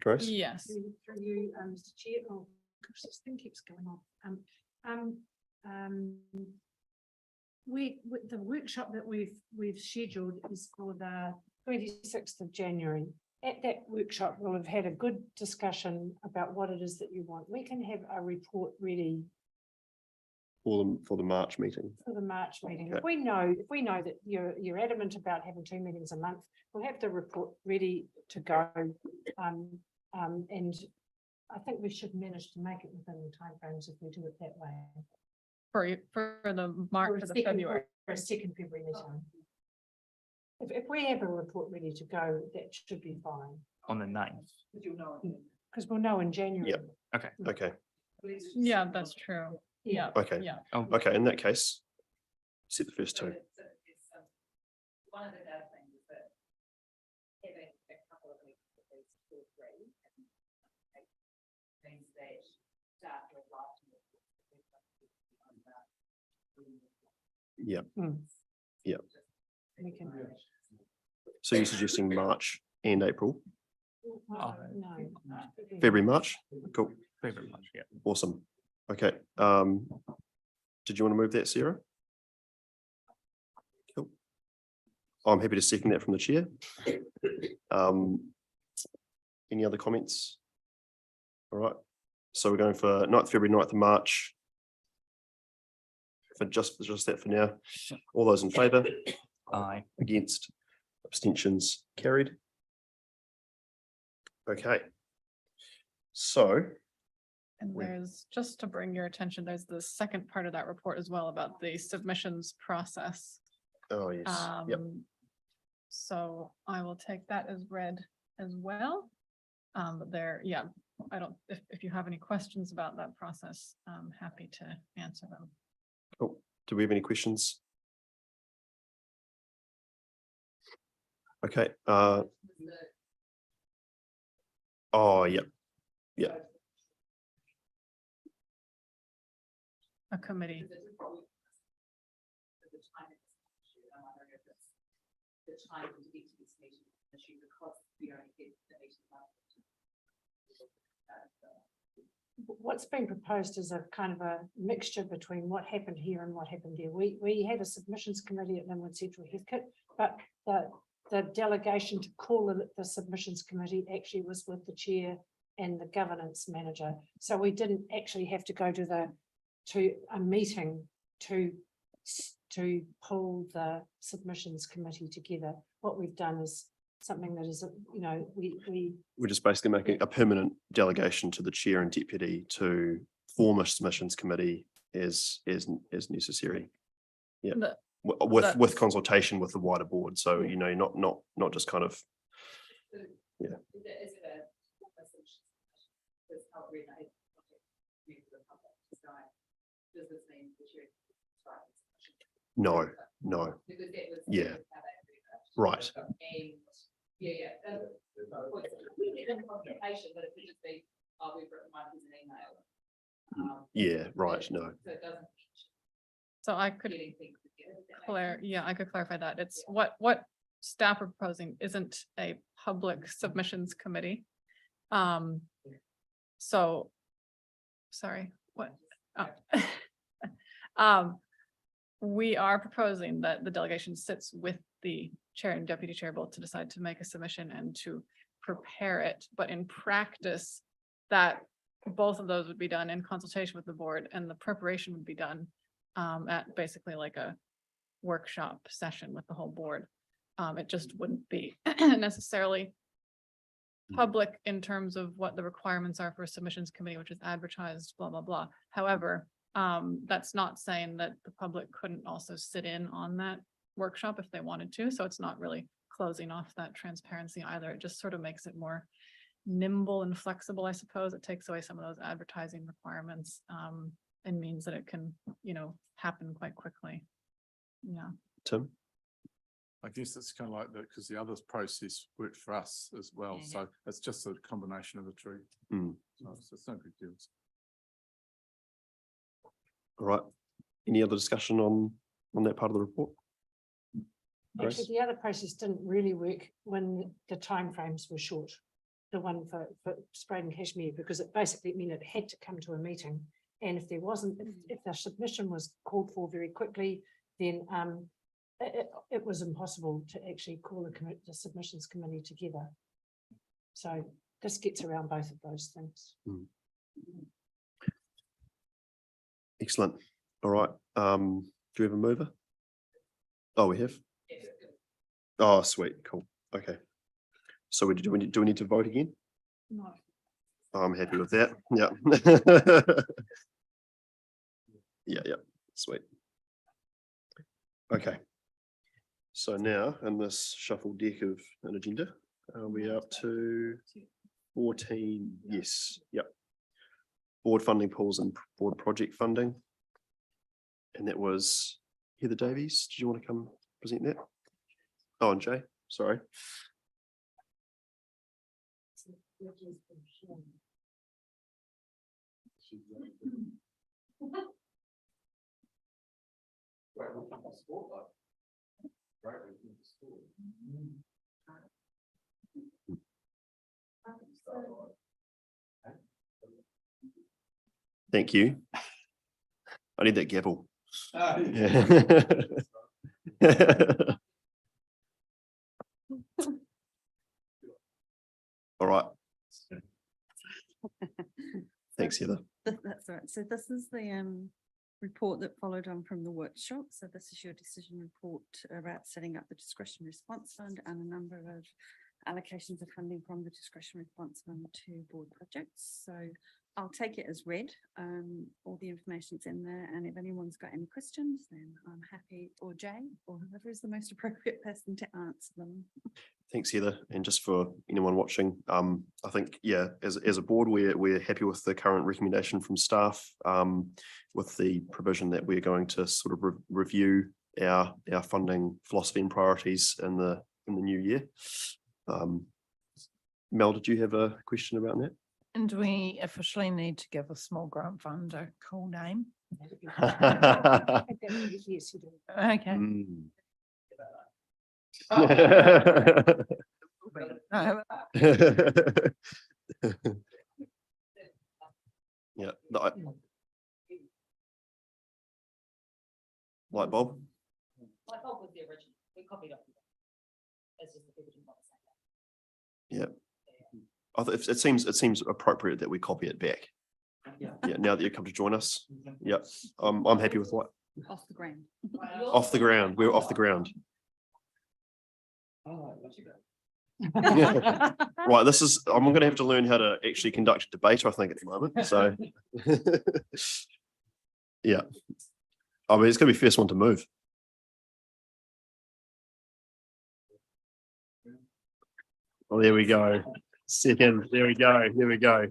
Grace? Yes. Through you, Mr. Chair. Oh, gosh, this thing keeps going off. The workshop that we've scheduled is for the 26th of January. At that workshop, we'll have had a good discussion about what it is that you want. We can have a report ready For the March meeting. for the March meeting. Okay. If we know that you're adamant about having 2 meetings a month, we'll have the report ready to go. And I think we should manage to make it within the timeframes if we do it that way. For the March, for the February. For a 2nd February meeting. If we have a report ready to go, that should be fine. On the 9th. Because we'll know in January. Yep. Okay. Okay. Yeah, that's true. Yeah. Okay. Yeah. Okay, in that case, set the first 2. One of the other things is that having a couple of weeks, at least 2 or 3, means that staff are obliged to. Yep. Yep. We can. So you're suggesting March and April? No. February, March? Cool. February, March, yeah. Awesome. Okay. Did you want to move that, Sarah? Cool. I'm happy to second that from the chair. Any other comments? All right. So we're going for 9th February, 9th of March. For just that for now. All those in favour? Aye. Against? Abstentions carried. Okay. So. And there's, just to bring your attention, there's the second part of that report as well about the submissions process. Oh, yes. Yep. So I will take that as read as well. But there, yeah, if you have any questions about that process, I'm happy to answer them. Cool. Do we have any questions? Okay. Oh, yeah. Yeah. A committee. The time to get to this meeting issue because we only get the meeting. what's been proposed is a kind of a mixture between what happened here and what happened there. We had a submissions committee at Linwood Central Heathcote, but the delegation to call it the submissions committee actually was with the chair and the governance manager. So we didn't actually have to go to a meeting to pull the submissions committee together. What we've done is something that is, We're just basically making a permanent delegation to the chair and deputy to form a submissions committee as necessary. Yeah, with consultation with the wider board. So, not just kind of, yeah. No. Yeah. Right. Yeah, right, no. So I could I could clarify that. It's what staff are proposing isn't a public submissions committee. So, sorry, what? We are proposing that the delegation sits with the chair and deputy chair both to decide to make a submission and to prepare it. But in practice, that both of those would be done in consultation with the board, and the preparation would be done at basically like a workshop session with the whole board. It just wouldn't be necessarily public in terms of what the requirements are for a submissions committee, which is advertised, blah, blah, blah. However, that's not saying that the public couldn't also sit in on that workshop if they wanted to. So it's not really closing off that transparency either. It just sort of makes it more nimble and flexible, I suppose. It takes away some of those advertising requirements and means that it can, happen quite quickly. Yeah. Tim? I guess it's kind of like that because the other process worked for us as well. Yeah, So it's just a combination of the two. So it's no big deals. All right. Any other discussion on that part of the report? Grace? Actually, the other process didn't really work when the timeframes were short. The one for Spreydon-Cashmere, because it basically meant it had to come to a meeting. And if there wasn't, if the submission was called for very quickly, then it was impossible to actually call the submissions committee together. So this gets around both of those things. Excellent. All right. Do we have a mover? Oh, we have. Oh, sweet. Cool. Okay. So do we need to vote again? No. I'm happy with that. Yeah. Yeah. Sweet. Okay. So now in this shuffled deck of an agenda, we are up to 14. Yes. Yep. Board funding pools and board project funding. And that was Heather Davies. Did you want to come present that? Oh, and Jay, sorry. Thank you. I need that gavel. All right. Thanks, Heather. That's right. So this is the report that followed on from the workshop. So this is your decision report about setting up the discretionary response fund and a number of allocations of funding from the discretionary response fund to board projects. So I'll take it as read. All the information's in there, and if anyone's got any questions, then I'm happy, or Jay, or whoever is the most appropriate person to answer them. Thanks, Heather. And just for anyone watching, I think, yeah, as a board, we're happy with the current recommendation from staff, with the provision that we're going to sort of review our funding philosophy and priorities in the new year. Mel, did you have a question about that? And we officially need to give a small grant fund a cool name. Yes, you do. Okay. Yeah. Light bulb. Light bulb was the original. We copied it. It's just the people didn't want to say Yeah. It seems appropriate that we copy it back. Yeah. Now that you come to join us. Yeah. I'm happy with what. that. Off the ground. Off the ground. We're off the ground. Right. This is. I'm going to have to learn how to actually conduct a debate, I think, at the moment. So. Yeah. I mean, it's going to be first one to move. Oh, there we go. Second. There we go. There we go.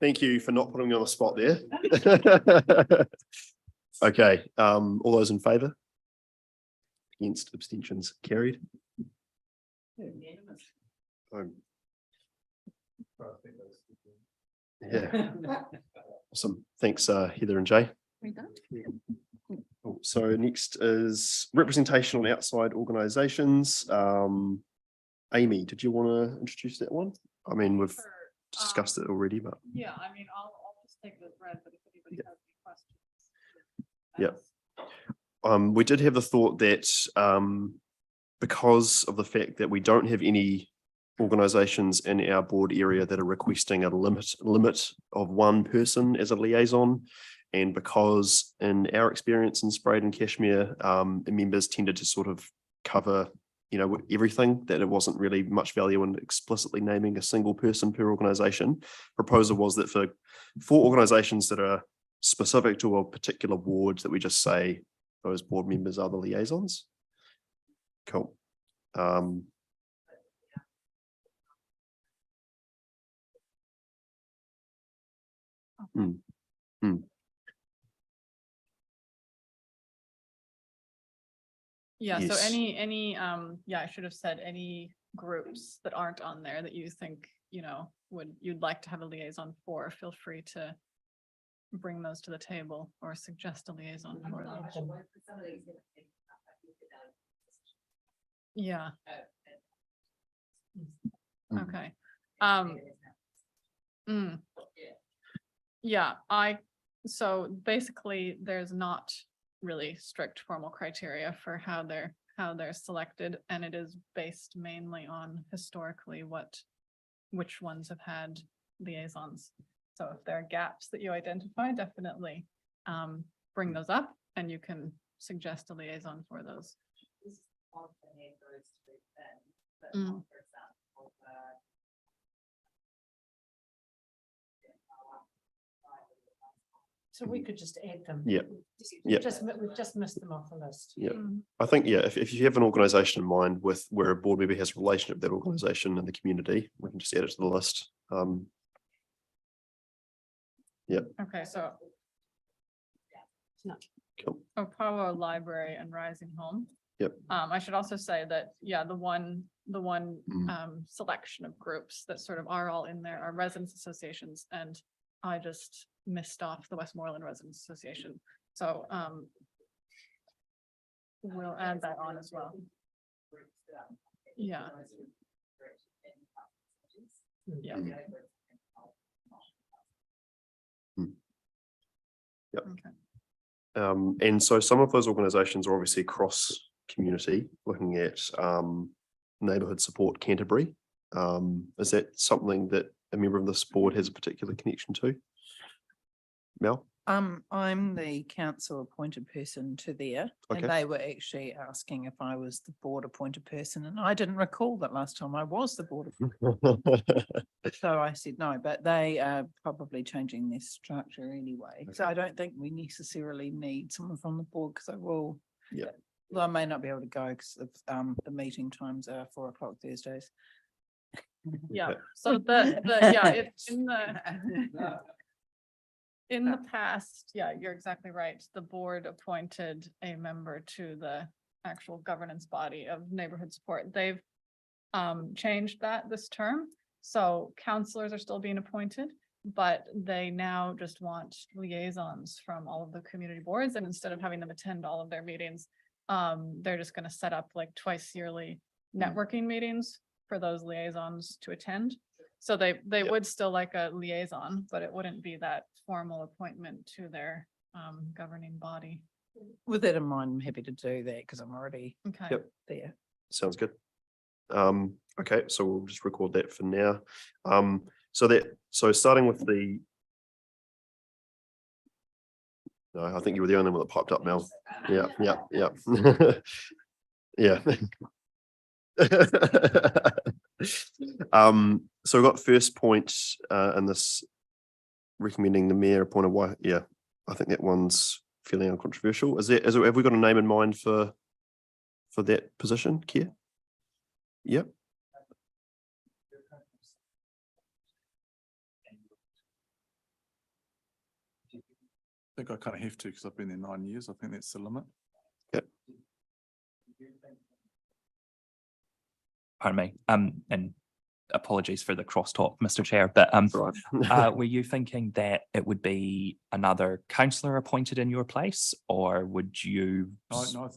Thank you for not putting me on the spot there. Okay. All those in favour? Against, abstentions carried. Yeah. Awesome. Thanks, Heather and Jay. Cool. So next is representation on outside organisations. Amy, did you want to introduce that one? I mean, we've discussed it already, but. Yeah, I mean, I'll just take the thread, but if anybody has any questions. Yeah. We did have the thought that because of the fact that we don't have any organisations in our board area that are requesting a limit of one person as a liaison, and because in our experience in Spreydon-Cashmere, members tended to sort of cover, you know, everything, that it wasn't really much value in explicitly naming a single person per organisation. Proposal was that for organisations that are specific to a particular ward, that we just say those board members are the liaisons. Cool. Yeah, so Yes. any, yeah, I should have said any groups that aren't on there that you think, you know, you'd like to have a liaison for, feel free to bring those to the table or suggest a liaison for them. Yeah. Okay. Yeah, so basically there's not really strict formal criteria for how they're selected, and it is based mainly on historically which ones have had liaisons. So if there are gaps that you identify, definitely bring those up and you can suggest a liaison for those. So we could just add them. Yeah. We've just missed them off the list. Yeah, I think, yeah, if you have an organisation in mind with where a board member has a relationship with that organisation and the community, we can just add it to the list. Yeah. Okay, so. Cool. Opawa Library and Rising Home. Yep. I should also say that, yeah, the one selection of groups that sort of are all in there are residents associations, and I just missed off the Westmoreland Residents Association. So we'll add that on as well. Yeah. Yeah. Yep. Okay. And so some of those organisations are obviously cross community, looking at Neighbourhood Support Canterbury. Is that something that a member of this board has a particular connection to? Mel? I'm the council appointed person to there, Okay. and they were actually asking if I was the board appointed person, and I didn't recall that last time I was the board. So I said no, but they are probably changing their structure anyway. So I don't think we necessarily need someone from the board, because I will. Yeah. Well, I may not be able to go because of the meeting times are 4 o'clock Thursdays. Yeah, so yeah, it's in the past, yeah, you're exactly right. The board appointed a member to the actual governance body of neighborhood support. They've changed that this term. So councillors are still being appointed, but they now just want liaisons from all of the community boards. And instead of having them attend all of their meetings, they're just going to set up like twice yearly networking meetings for those liaisons to attend. So they Yep. would still like a liaison, but it wouldn't be that formal appointment to their governing body. With that in mind, I'm happy to do that because I'm already Okay. Yep. there. Sounds good. Okay, so we'll just record that for now. So starting with the. No, I think you were the only one that popped up, Mel. Yeah. Yeah. So we've got first point in this recommending the mayor appoint a wife. Yeah, I think that one's fairly uncontroversial. Have we got a name in mind for that position, Keir? Yep. I think I kind of have to because I've been there 9 years. I think that's the limit. Yep. Pardon me, and apologies for the crosstalk, Mr. Chair, but were you thinking that it would be another councillor appointed in your place, or would you? No,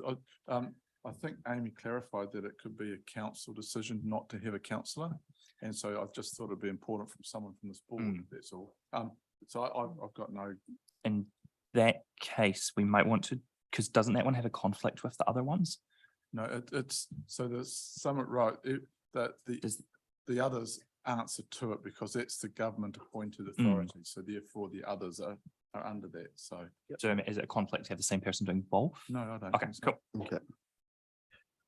I think Amy clarified that it could be a council decision not to have a councillor. And so I just thought it'd be important from someone from this board, that's all. So I've got no. In that case, we might want to, because doesn't that one have a conflict with the other ones? No, it's, so there's some, right, that the others answer to it because that's the government appointed authority. So therefore the others are under that, so. So is it a conflict to have the same person doing both? No, I don't. Okay, think so. cool. Okay.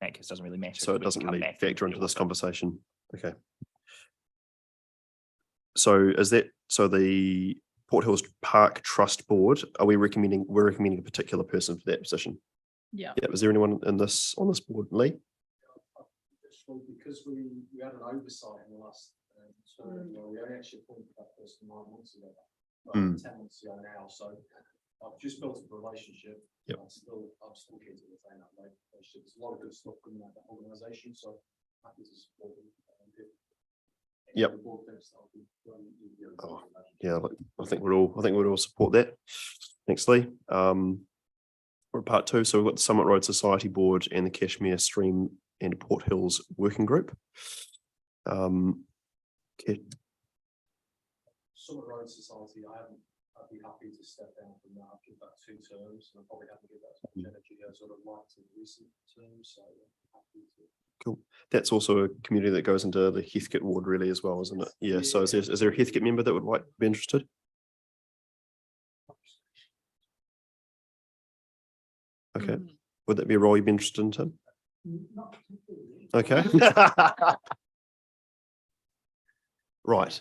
That case doesn't really matter. So it We doesn't can come really back and factor into deal this with it. conversation. Okay. So the Port Hills Park Trust Board, we're recommending a particular person for that position? Yeah. Yeah, is there anyone on this board, Lee? Because we had an oversight in the last term, we only actually appointed that person 9 months ago, 10 months ago now, so I've just built up a relationship. Yep. I'm still keen to retain that relationship. There's a lot of good stuff coming out of that organisation, so happy to support them. Yep. Oh, yeah, I think we'd all support that. Thanks, Lee. We're at part 2, so we've got the Summit Road Society Board and the Cashmere Stream and Port Hills Working Group. Summit Road Society, I'd be happy to step down from that. I've given that 2 terms, and I probably haven't given that as much energy as I would have liked in recent terms, so happy to. Cool. That's also a community that goes into the Heathcote ward really as well, isn't it? Yeah, so is there a Heathcote member that would like to be interested? Okay, would that be a role you'd be interested in, Tim? Okay. Right.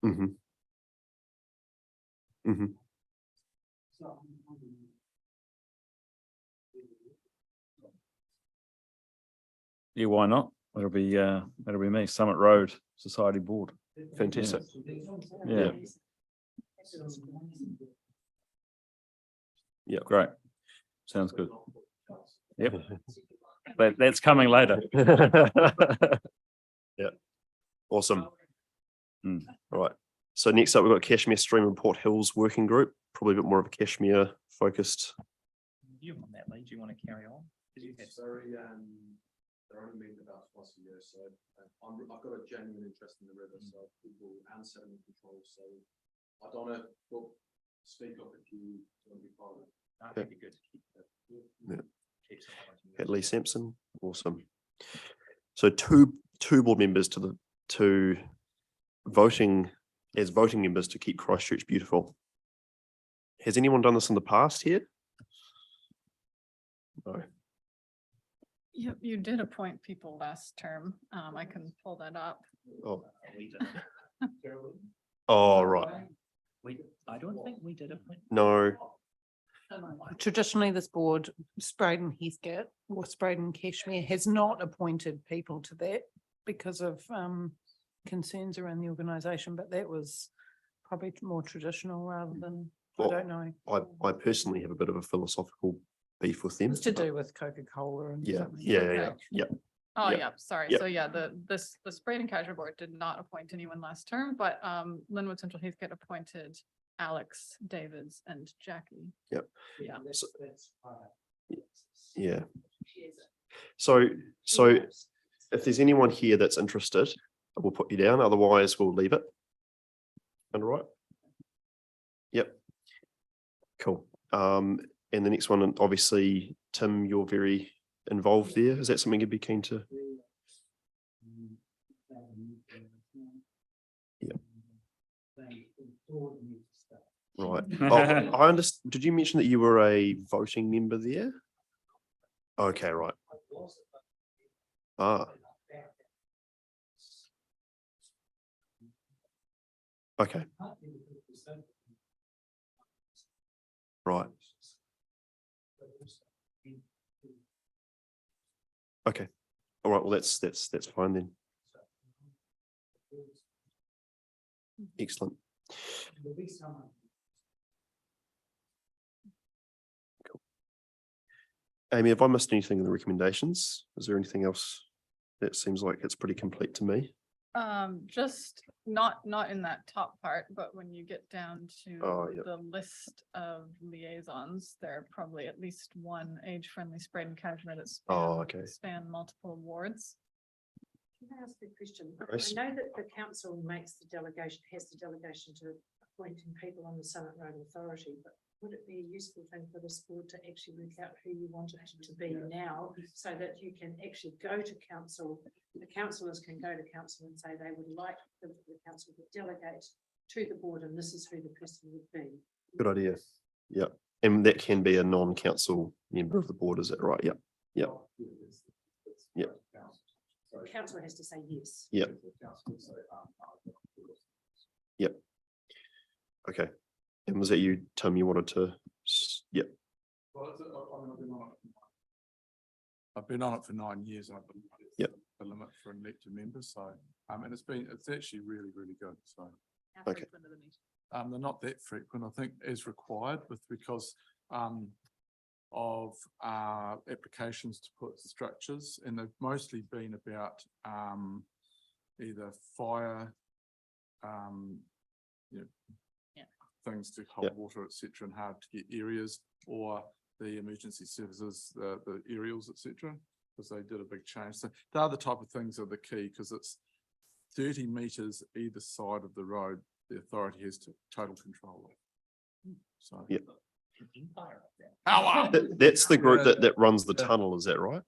Mm-hmm. Mm-hmm. Yeah, why not? That'll be me, Summit Road Society Board. Fantastic. Yeah. Yeah, great. Sounds good. Yep. That's coming later. Yeah. Awesome. Hmm. All right. So next up, we've got Cashmere Stream and Port Hills Working Group, probably a bit more of a Cashmere focused. You on that, Lee? Do you want to carry on? Sorry, they're only meeting about twice a year, so I've got a genuine interest in the river, so people and sediment control, so I don't want to speak up if you want to be part of it. I think it'd be good to keep that. Yeah. At Lee Sampson, awesome. So two board members to voting members to keep Christchurch beautiful. Has anyone done this in the past here? No. Yep, you did appoint people last term. I can pull that up. Oh. Oh, right. I don't think we did it. No. Traditionally, this board, Spreydon-Heathcote or Spreydon-Cashmere, has not appointed people to that because of concerns around the organisation, but that was probably more traditional rather than, Well, I don't know. I personally have a bit of a philosophical beef with them. It's to do with Coca-Cola and Yeah, something. yeah. Oh, Yep. yeah, sorry. Yep. So yeah, the Spreydon-Cashmere board did not appoint anyone last term, but Linwood Central Heathcote appointed Alex, Davids and Jackie. Yep. Yeah. So- Yeah. So if there's anyone here that's interested, we'll put you down. Otherwise, we'll leave it. And right. Yep. Cool. And the next one, obviously, Tim, you're very involved there. Is that something you'd be keen to? Yeah. Right. Oh, I understand. Did you mention that you were a voting member there? Okay, right. Ah. Okay. Right. Okay. All right. Well, that's fine then. Excellent. Cool. Amy, have I missed anything in the recommendations? Is there anything else that seems like it's pretty complete to me? Just not in that top part, but when you get down to Yep. the list of liaisons, there are probably at least one age-friendly Spreydon-Cashmere that span multiple wards. Can I ask a question? Yes. I know that the council has the delegation to appointing people on the Summit Road Authority, but would it be a useful thing for this board to actually work out who you want it to be now, so that you can actually go to council, the councillors can go to council and say they would like the council to delegate to the board, and this is who the person would be. Good idea. Yeah. And that can be a non-council member of the board, is that right? Yeah. Yeah. Yeah. The council has to say yes. Yeah. Yep. Okay. And was that you, Tim, you wanted to? Yep. I've been on it for 9 years and I've been Yep. the limit for elected members, so and it's actually really good, so. Okay. They're not that frequent, I think, as required because of applications to put structures, and they've mostly been about either fire, things to hold water, etc., and hard to get areas, or the emergency services, the aerials, etc., because they did a big change. So the other type of things are the key, because it's 30 meters either side of the road. The authority has total control of. So yeah. Power. That's the group that runs the tunnel, is that right?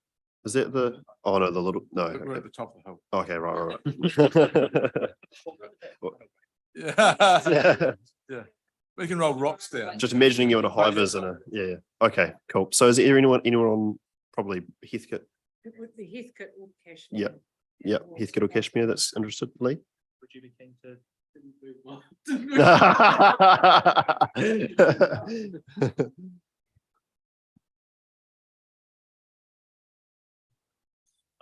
Is that the, oh no, the little, no. We're at the top of the hill. Okay, right. Yeah. We can roll rocks down. Just imagining you in a high vis and yeah. Okay, cool. So is there anyone on probably Heathcote? It would be Heathcote or Cashmere. Yeah. Yeah, Heathcote or Cashmere that's interested, Lee? Would you be keen to move on?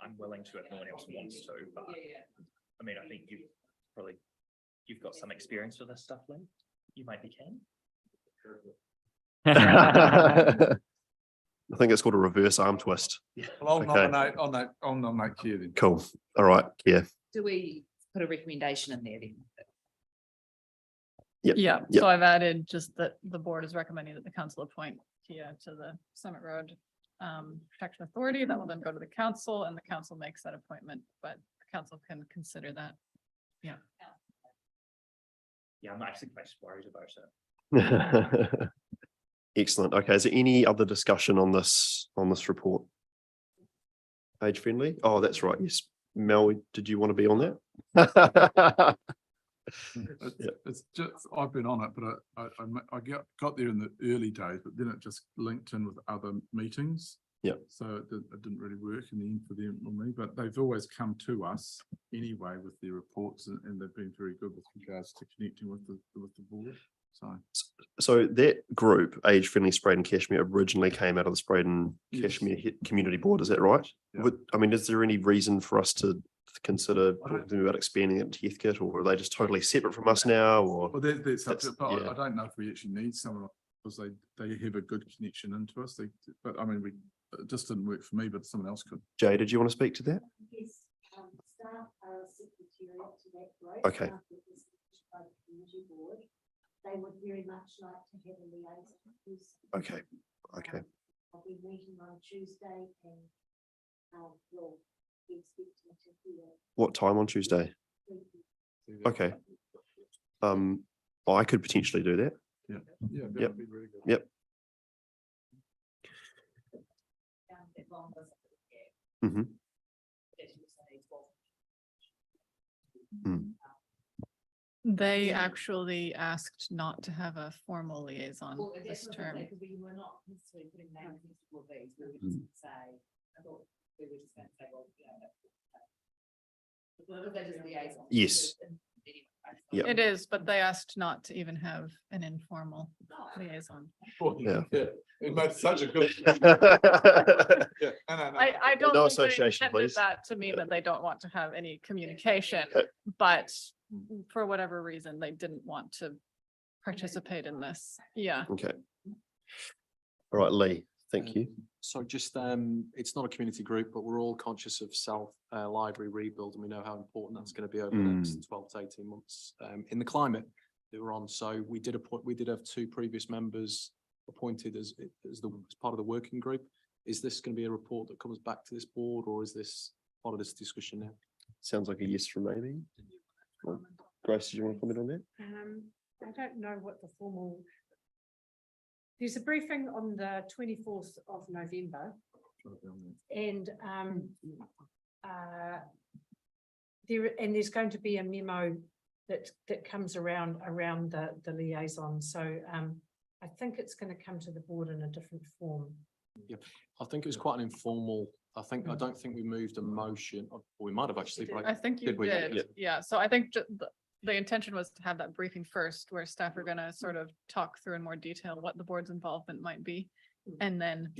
I'm willing to if no one else wants to, but I mean, I think you've got some experience with this stuff, Lee. You might be keen. I think it's called a reverse arm twist. Well, I'll nominate Keir then. Cool. All right, yeah. Do we put a recommendation in there then? Yep. Yeah, Yep. so I've added just that the board is recommending that the council appoint Kia to the Summit Road Protection Authority. That will then go to the council, and the council makes that appointment, but the council can consider that. Yeah. Yeah, I'm actually quite worried about it. Excellent. Okay, is there any other discussion on this report? Age friendly? Oh, that's right. Yes. Mel, did you want to be on that? It's just, I've been on it, but I got there in the early days, but then it just linked in with other meetings. Yeah. So it didn't really work in the end for them or me, but they've always come to us anyway with their reports, and they've been very good with regards to connecting with the board. So that group, Age Friendly Spreydon-Cashmere, originally came out of the Spreydon-Cashmere Community Board, is that right? Yeah. I mean, is there any reason for us to consider talking to them about expanding it to Heathcote, or are they just totally separate from us now? Or well, that's up to it, but I don't know if we actually need someone, because they have a good connection into us. But I mean, it just didn't work for me, but someone else could. Jay, did you want to speak to that? Yes, staff are secretariat to that group. Okay. By the community board. they would very much like to have a liaison. Okay, okay. I'll be meeting on Tuesday and we'll be expecting to hear. What time on Tuesday? Okay. I could potentially do that. Yeah, yeah, that Yep. would be really good. Yep. Mm-hmm. They actually asked not to have a formal liaison this term. Because we were not necessarily putting names next to all these, we were just gonna say, I thought we were just gonna say, well, you know. They're just liaison. Yes. Yep. It is, but they asked not to even have an informal liaison. Yeah. It made such a good. Yeah, no. I don't No think they association, intended please. that to mean that they don't want to have any communication, but for whatever reason, they didn't want to participate in this. Yeah. Okay. All right, Lee, thank you. So just, it's not a community group, but we're all conscious of South Library rebuild, and we know how important that's going to be over the next 12 to 18 months in the climate that we're on. So we did have two previous members appointed as part of the working group. Is this going to be a report that comes back to this board, or is this part of this discussion now? Sounds like a yes from maybe. Grace, do you want to comment on that? I don't know what the formal. There's a briefing on the 24th of November. And there's going to be a memo that comes around the liaison. So I think it's going to come to the board in a different form. Yeah, I think it was quite an informal. I don't think we moved a motion, or we might have actually. I think you we? did. Yeah. So I think the intention was to have that briefing first, where staff are gonna sort of talk through in more detail what the board's involvement might be. And then,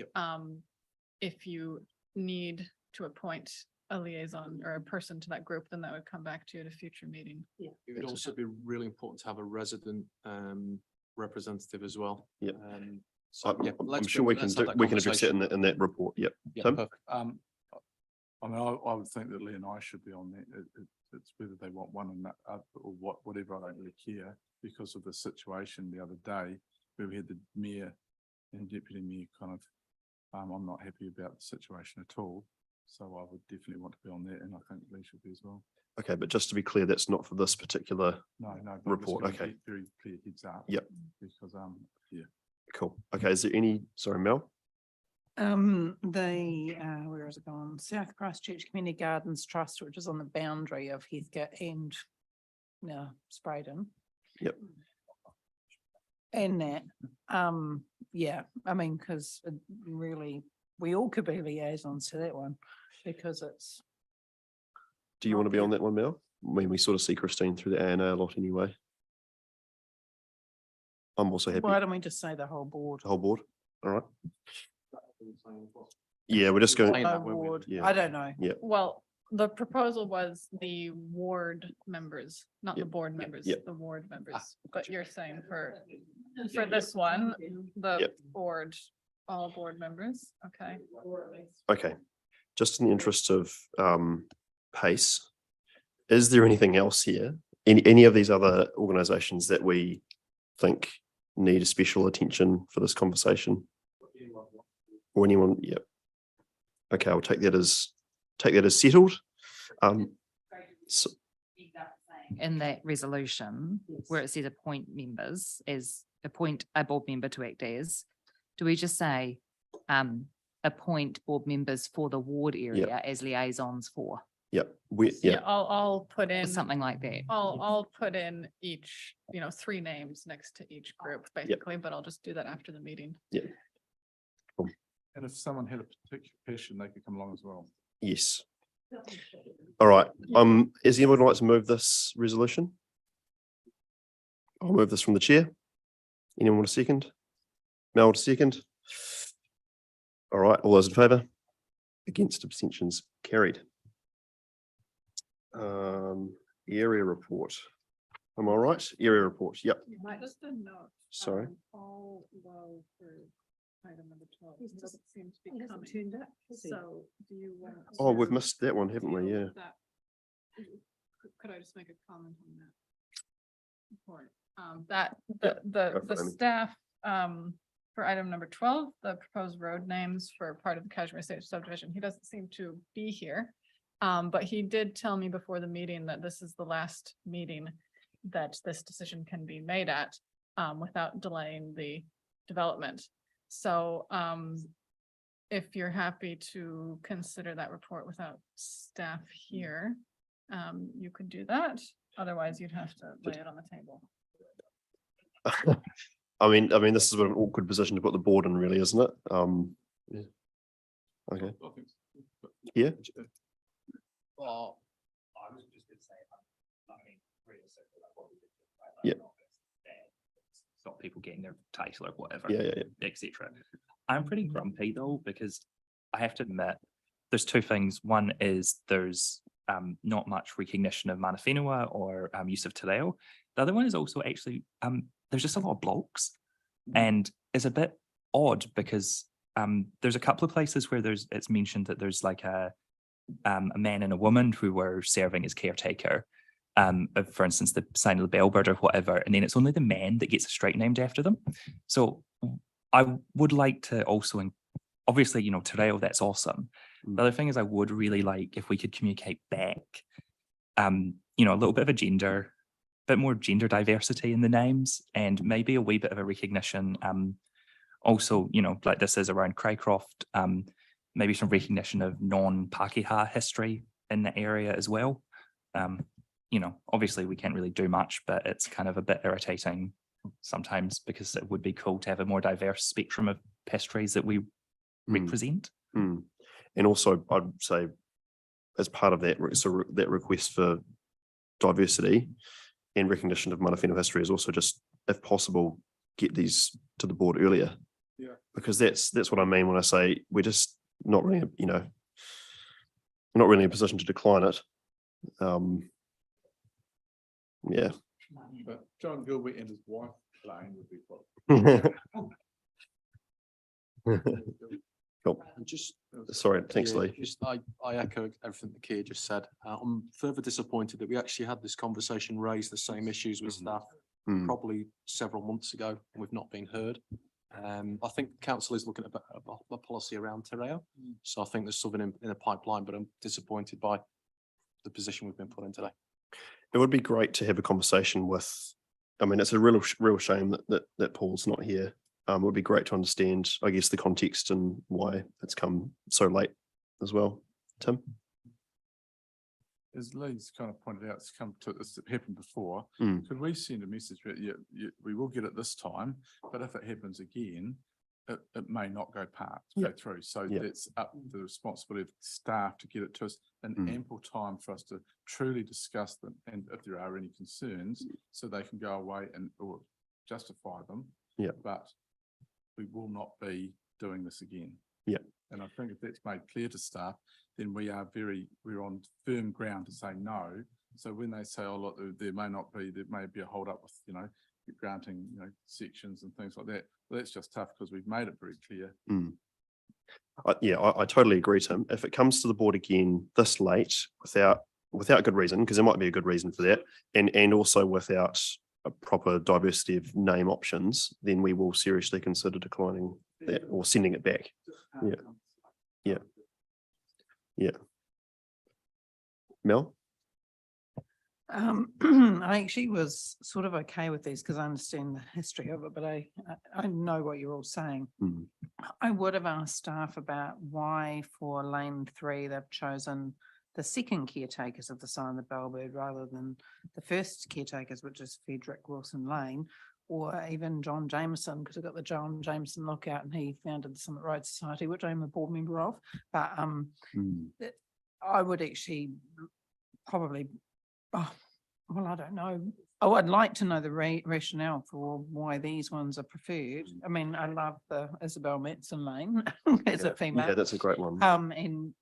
if you need to appoint a liaison or a person to that group, then that would come back to you at a future meeting. Yeah. It would also be really important to have a resident representative as well. Yeah. So yeah, I'm sure we can address it in that report. Yep. Yeah, Tim? perfect. I mean, I would think that Lee and I should be on that. It's whether they want one and that, or whatever, I don't really care, because of the situation the other day where we had the mayor and deputy mayor kind of, I'm not happy about the situation at all. So I would definitely want to be on that, and I think Lee should be as well. Okay, but just to be clear, that's not for this particular No, report. Okay. Very clear heads up. Yep. Because, yeah. Cool. Okay, is there any, sorry, Mel? Where is it gone? South Christchurch Community Gardens Trust, which is on the boundary of Heathcote and Spreydon. Yep. And that, yeah, I mean, because really, we all could be liaisons to that one, because it's. Do you want to be on that one, Mel? I mean, we sort of see Christine through the ANA a lot anyway. I'm also happy. Why don't we just say the whole board? The whole board? All right. Yeah, we're just going. Yeah. I don't know. Yeah. Well, the proposal was the ward members, not the board members, the ward members. But you're saying for this one, the board, all board members, okay. Okay, just in the interest of pace, is there anything else here? Any of these other organisations that we think need a special attention for this conversation? Or anyone? Yep. Okay, I'll take that as settled. So, in that resolution, where it says appoint members appoint a board member to act as, do we just say appoint board members for the ward area as liaisons for? Yep. I'll put in something like that. I'll put in each, 3 names next to each group basically, but I'll just do that after the meeting. Yeah. Cool. And if someone had a particular passion, they could come along as well. Yes. All right. Is anyone like to move this resolution? I'll move this from the chair. Anyone want a second? Mel, second. All right. All those in favour? Against, abstentions carried. Area report. Am I right? Area report. Yep. Just a note. Sorry. All low for item number 12. It doesn't seem to be coming. So do you want? Oh, we've missed that one, haven't we? Yeah. Could I just make a comment on that? Report. That Go the for it, Amy. staff, for item number 12, the proposed road names for part of the Cashmere Estates subdivision, he doesn't seem to be here. But he did tell me before the meeting that this is the last meeting that this decision can be made at, without delaying the development. So, if you're happy to consider that report without staff here, you could do that. Otherwise, you'd have to lay it on the table. I mean, this is an awkward position to put the board in, really, isn't it? Yeah. Okay. Yeah. Well, Yeah. Stop people getting their title or whatever. Yeah. Etc. I'm pretty grumpy though, because I have to admit, there's two things. One is there's not much recognition of mana whenua or use of te reo. The other one is also actually there's just a lot of blokes, and it's a bit odd because there's a couple of places where it's mentioned that there's like a man and a woman who were serving as caretaker. For instance, the sign of the bellbird or whatever, and then it's only the man that gets a street named after them. So I would like to also, obviously, te reo, that's awesome. The other thing is I would really like if we could communicate back, a little bit of a bit more gender diversity in the names, and maybe a wee bit of a recognition. Also, like this is around Craycroft, maybe some recognition of non-Pākehā history in the area as well. Obviously we can't really do much, but it's kind of a bit irritating sometimes because it would be cool to have a more diverse spectrum of pastries that we represent. And also, I'd say, as part of that, so that request for diversity and recognition of mana whenua history is also just, if possible, get these to the board earlier. Yeah. Because that's what I mean when I say we're just not really, not really in a position to decline it. Yeah. But John Gilbert and his wife, Lane, would be Cool. And just Sorry, thanks, yeah, Lee. I echo everything the Keir just said. I'm further disappointed that we actually had this conversation, raised the same issues with staff probably several months ago, and we've not been heard. I think council is looking at a policy around te reo, so I think there's something in the pipeline, but I'm disappointed by the position we've been put in today. It would be great to have a conversation with, it's a real shame that Paul's not here. It would be great to understand, I guess, the context and why it's come so late as well. Tim? As Lee's kind of pointed out, it's happened before. Could we send a message that we will get it this time, but if it happens again, it may not go through. So it's up to the responsibility of staff to get it to us in ample time for us to truly discuss them, and if there are any concerns, so they can go away or justify them. But we will not be doing this again. And I think if that's made clear to staff, then we're on firm ground to say no. So when they say, oh, look, there may be a hold up with, granting, sections and things like that, well, that's just tough because we've made it very clear. I totally agree, Tim. If it comes to the board again this late without good reason, because there might be a good reason for that, and also without a proper diversity of name options, then we will seriously consider declining that or sending it back. Mel? I actually was sort of okay with these because I understand the history of it, but I know what you're all saying. I would have asked staff about why for lane 3 they've chosen the second caretakers of the sign of the bellbird rather than the first caretakers, which is Frederick Wilson Lane, or even John Jameson, because we've got the John Jameson Lookout and he founded the Summit Road Society, which I'm a board member of. But I would actually probably, I don't know. Oh, I'd like to know the rationale for why these ones are preferred. I mean, I love the Isabel Metzen Lane as a female. Yeah, that's a great one. And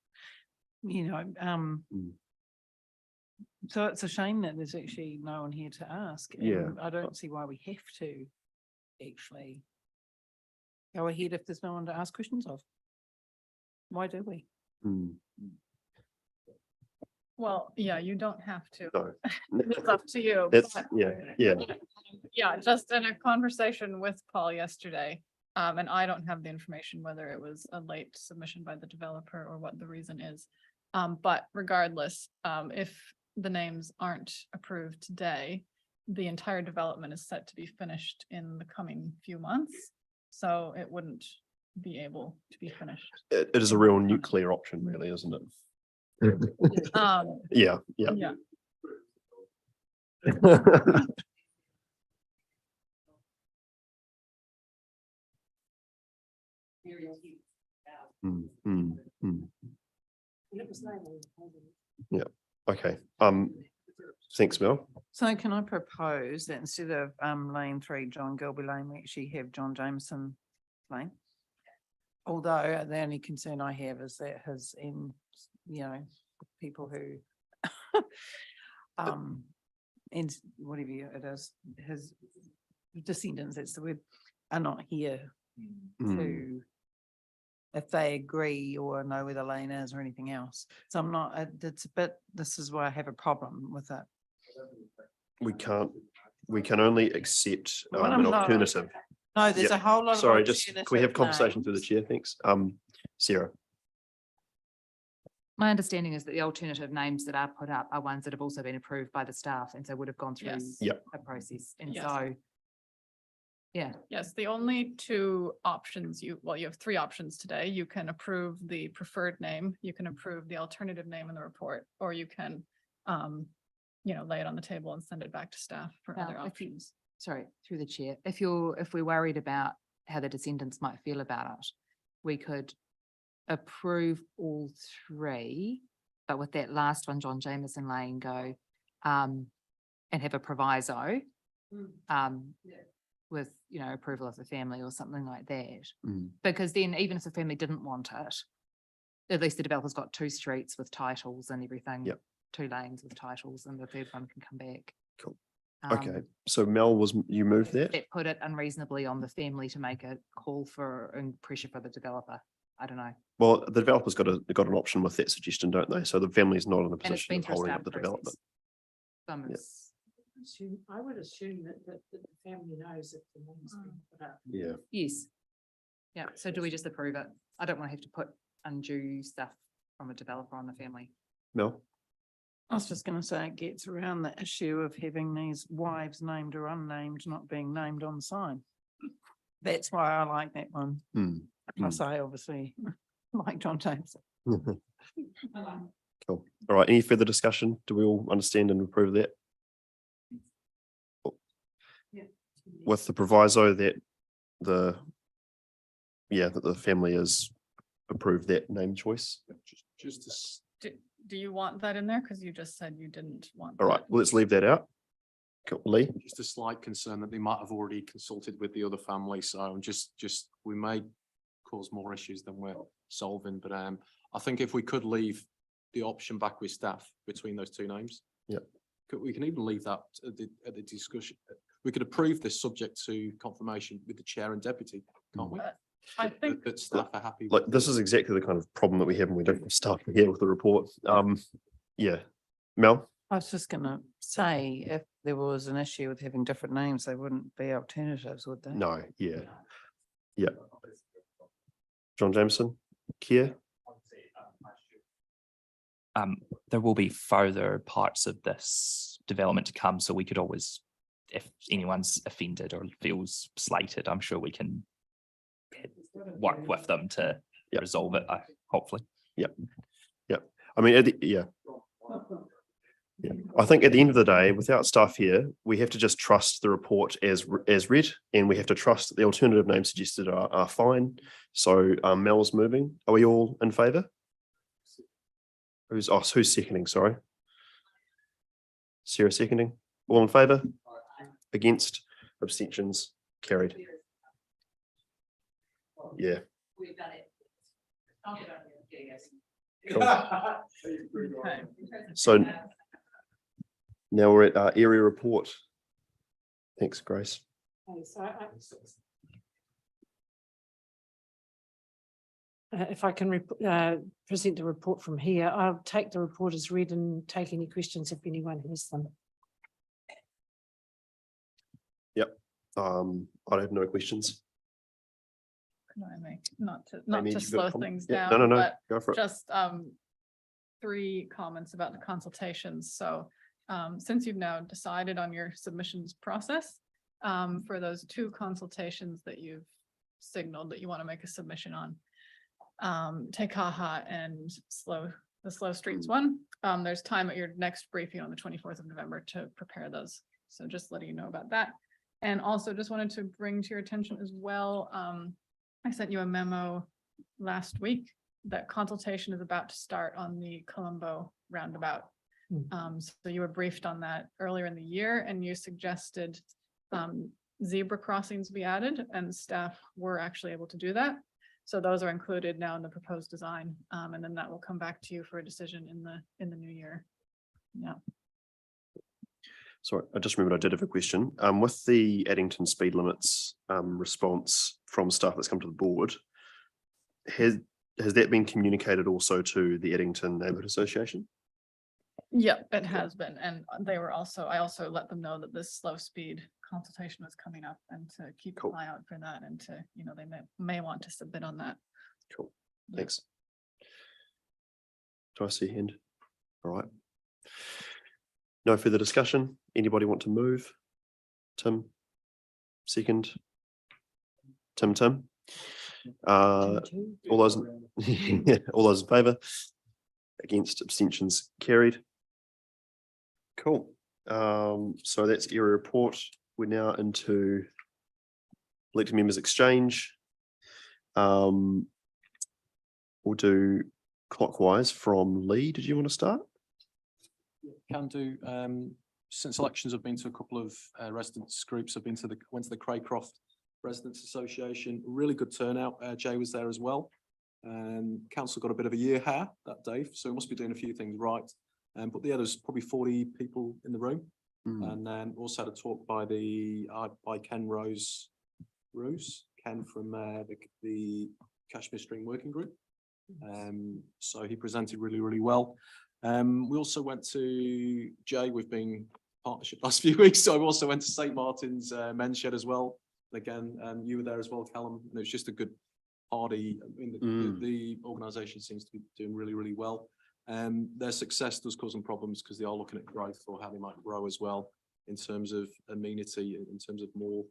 so it's a shame that there's actually no one here to ask. And I don't see why we have to actually go ahead if there's no one to ask questions of. Why do we? Well, yeah, you don't have to. No. It's up to you. That's, but- yeah. Yeah, just in a conversation with Paul yesterday, and I don't have the information whether it was a late submission by the developer or what the reason is. But regardless, if the names aren't approved today, the entire development is set to be finished in the coming few months. So it wouldn't be able to be finished. It is a real nuclear option, really, isn't it? Yeah, yeah. Yeah. Mm, mm, mm. Yeah, okay. Thanks, Mel. So can I propose that instead of lane 3, John Gilby Lane, we actually have John Jameson Lane? Although the only concern I have is that his, people who and whatever it is, his descendants, that's the word, are not here to, if they agree or know where the lane is or anything else. So I'm not, it's a bit, this is why I have a problem with it. We can only accept Well, an I'm not- alternative. No, there's Yeah. a whole lot of. Sorry, just, can we have alternative conversation through the names. chair? Thanks. Sarah. My understanding is that the alternative names that are put up are ones that have also been approved by the staff and so would have gone through Yes. Yep. a process. And Yes. so, yeah, Yes, the only two options you have 3 options today. You can approve the preferred name, you can approve the alternative name in the report, or you can, lay it on the table and send it back to staff for other Well, if you- options. sorry, through the chair, if we're worried about how the descendants might feel about it, we could approve all 3, but with that last one, John Jameson Lane, go and have a proviso with, approval of the family or something like that. Because then even if the family didn't want it, at least the developer's got 2 streets with titles and everything. Yep. 2 lanes with titles and the third one can come back. Cool. Um, Okay, so Mel, you moved that? That put it unreasonably on the family to make a call for and pressure for the developer. I don't know. Well, the developer's got an option with that suggestion, don't they? So the family's not in a And it's position been of through a holding start up the process. development. Some Yeah. is- I would assume that the family knows if the name's been put up. Yeah. Yes. Yeah, so do we just approve it? I don't want to have to put undue stuff from a developer on the family. Mel? I was just gonna say it gets around the issue of having these wives named or unnamed, not being named on sign. That's why I like that one. Plus I obviously like John James. Cool. All right, any further discussion? Do we all understand and approve that? With the proviso that the family is approved that name choice. Just to s- Do you want that in there? Because you just said you didn't want. All right, that. let's leave that out. Cool. Lee? Just a slight concern that they might have already consulted with the other family, so I'm just, we may cause more issues than we're solving, but I think if we could leave the option back with staff between those 2 names. Yep. We can even leave that at the discussion. We could approve this subject to confirmation with the chair and deputy, can't we? I think That staff are happy. Like, this is exactly the kind of problem that we have when we don't have staff here with the report. Yeah. Mel? I was just gonna say, if there was an issue with having different names, they wouldn't be alternatives, would they? No, yeah. Yeah. John Jameson, Kia? There will be further parts of this development to come, so we could always, if anyone's offended or feels slighted, I'm sure we can work with them to resolve it, hopefully. Yep. Yep. I mean, yeah. I think at the end of the day, without staff here, we have to just trust the report as read, and we have to trust that the alternative names suggested are fine. So Mel's moving. Are we all in favour? Who's seconding? Sorry. Sarah seconding. All in favour? Against? Abstentions? Carried. Yeah. We've done it. Cool. Okay. So now we're at our area report. Thanks, Grace. Okay, so if I can present the report from here, I'll take the report as read and take any questions if anyone has them. Yep. I have no questions. Can I make, not to Amy, you've got slow a comment? things Yeah, down, no, but go for it. just 3 comments about the consultations. So since you've now decided on your submissions process, for those 2 consultations that you've signaled that you want to make a submission on, Te Kaha and the Slow Streets one, there's time at your next briefing on the 24th of November to prepare those. So just letting you know about that. And also just wanted to bring to your attention as well, I sent you a memo last week that consultation is about to start on the Colombo roundabout. So you were briefed on that earlier in the year and you suggested zebra crossings be added, and staff were actually able to do that. So those are included now in the proposed design, and then that will come back to you for a decision in the new year. Yeah. Sorry, I just remembered I did have a question. With the Addington speed limits response from staff that's come to the board, has that been communicated also to the Addington Neighbourhood Association? Yeah, it has been, and I also let them know that this slow speed consultation was coming up and to keep an eye out for that, and to, they may want to submit on that. Cool, thanks. Do I see a hand? All right. No further discussion. Anybody want to move? Tim, second. Tim. All those, all those in favour? Against, abstentions carried. Cool. So that's area report. We're now into elected members exchange. We'll do clockwise from Lee. Did you want to start? Can do. Since elections, I've been to a couple of residents groups. I've went to the Craycroft Residents Association. Really good turnout. Jay was there as well. Council got a bit of a year hair that day, so we must be doing a few things right. But yeah, there's probably 40 people in the room, and then also had a talk by Ken Ken from the Cashmere Stream Working Group. So he presented really well. We also went to Jay. We've been partnership last few weeks, so I also went to St Martin's Men's Shed as well. And again, you were there as well, Callum. And it was just a good party. I mean, the organisation seems to be doing really well. Their success does cause them problems because they are looking at growth or how they might grow as well in terms of amenity, in terms of more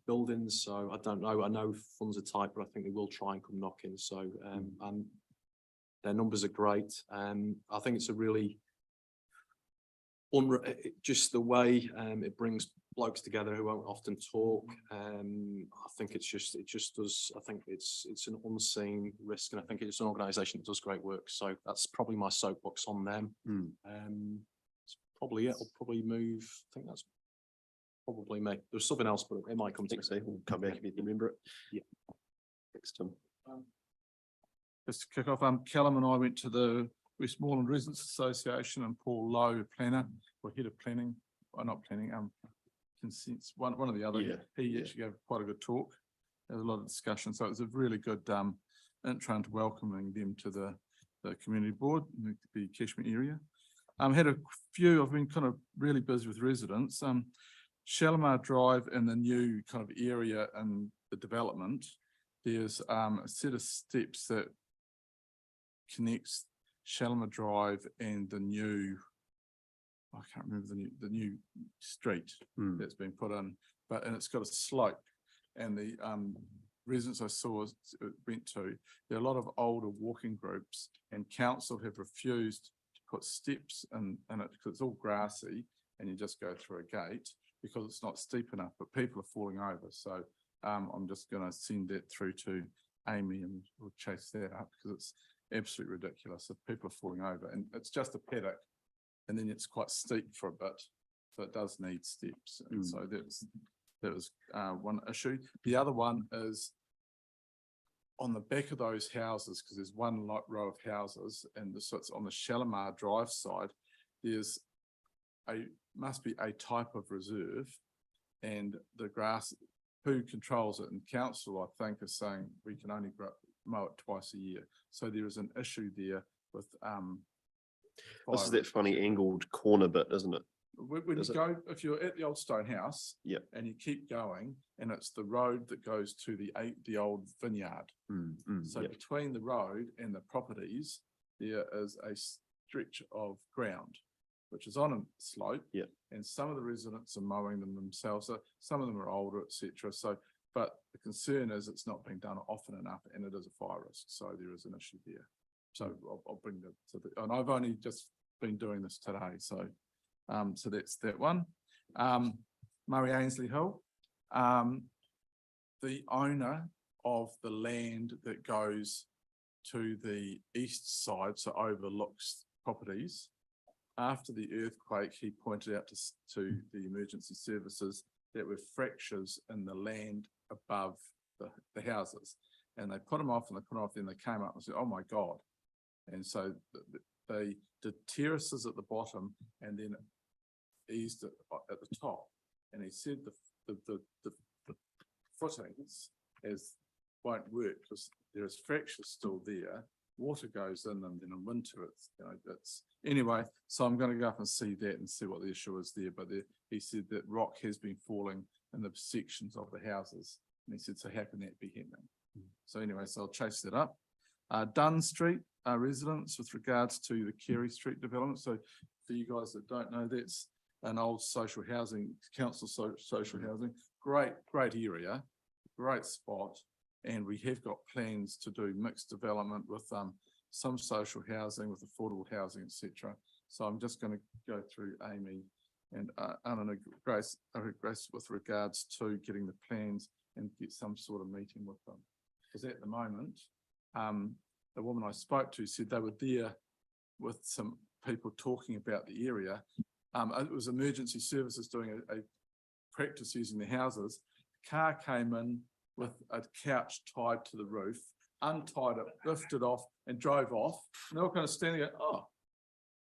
buildings. So I don't know. I know funds are tight, but I think they will try and come knocking. So and their numbers are great. I think it's a really just the way it brings blokes together who won't often talk. I think it just does. I think it's an unseen risk, and I think it's an organisation that does great work. So that's probably my soapbox on them. It's probably it. I'll probably move. I think that's probably me. There's something else, but it might come to me. We'll come back if you remember it. Yeah. Thanks, Tim. Just to kick off, Callum and I went to the Westmoreland Residents Association, and Paul Lowe, planner, or head of planning, or not planning, consents, one or the other. He actually gave quite a good talk. There was a lot of discussion, so it was a really good intro into welcoming them to the community board in the Cashmere area. Had a few. I've been kind of really busy with residents. Shalimar Drive and the new kind of area and the development. There's a set of steps that connects Shalimar Drive and the new, I can't remember the new street that's been put in, and it's got a slope. And the residents I went to, there are a lot of older walking groups, and council have refused to put steps in it because it's all grassy and you just go through a gate because it's not steep enough, but people are falling over. So I'm just going to send that through to Amy and we'll chase that up because it's absolutely ridiculous if people are falling over, and it's just a paddock and then it's quite steep for a bit, so it does need steps. And so that was one issue. The other one is on the back of those houses, because there's one row of houses, and so it's on the Shalimar Drive side. There's must be a type of reserve, and the grass, who controls it, and council I think is saying we can only mow it twice a year. So there is an issue there with This is fire. that funny angled corner bit, isn't it? When you Is it? go, if you're at the old stone house. Yep. And you keep going, and it's the road that goes to the old vineyard. So Yep. between the road and the properties, there is a stretch of ground, which is on a slope. Yep. And some of the residents are mowing them themselves. So some of them are older, etc. So, but the concern is it's not being done often enough, and it is a fire risk. So there is an issue there. So I'll bring that to the, and I've only just been doing this today. So, so that's that one. Murray Ainsley Hill. The owner of the land that goes to the east side, so overlooks properties. After the earthquake, he pointed out to the emergency services that were fractures in the land above the houses. And they put them off and they put them off, then they came up and said, oh my God. And so they did terraces at the bottom and then eased it at the top. And he said the footings won't work because there is fractures still there. Water goes in them, then in winter it's anyway. So I'm going to go up and see that and see what the issue is there. But he said that rock has been falling in the sections of the houses, and he said, so how can that be happening? So anyway, so I'll chase that up. Dunn Street residents with regards to the Carey Street development. So for you guys that don't know, that's an old social housing council, social housing, great area, great spot. And we have got plans to do mixed development with some social housing, with affordable housing, etc. So I'm just going to go through Amy and Grace with regards to getting the plans and get some sort of meeting with them. Because at the moment, the woman I spoke to said they were there with some people talking about the area. It was emergency services doing a practice using the houses. The car came in with a couch tied to the roof, untied it, lifted off and drove off. And they were kind of standing there, oh.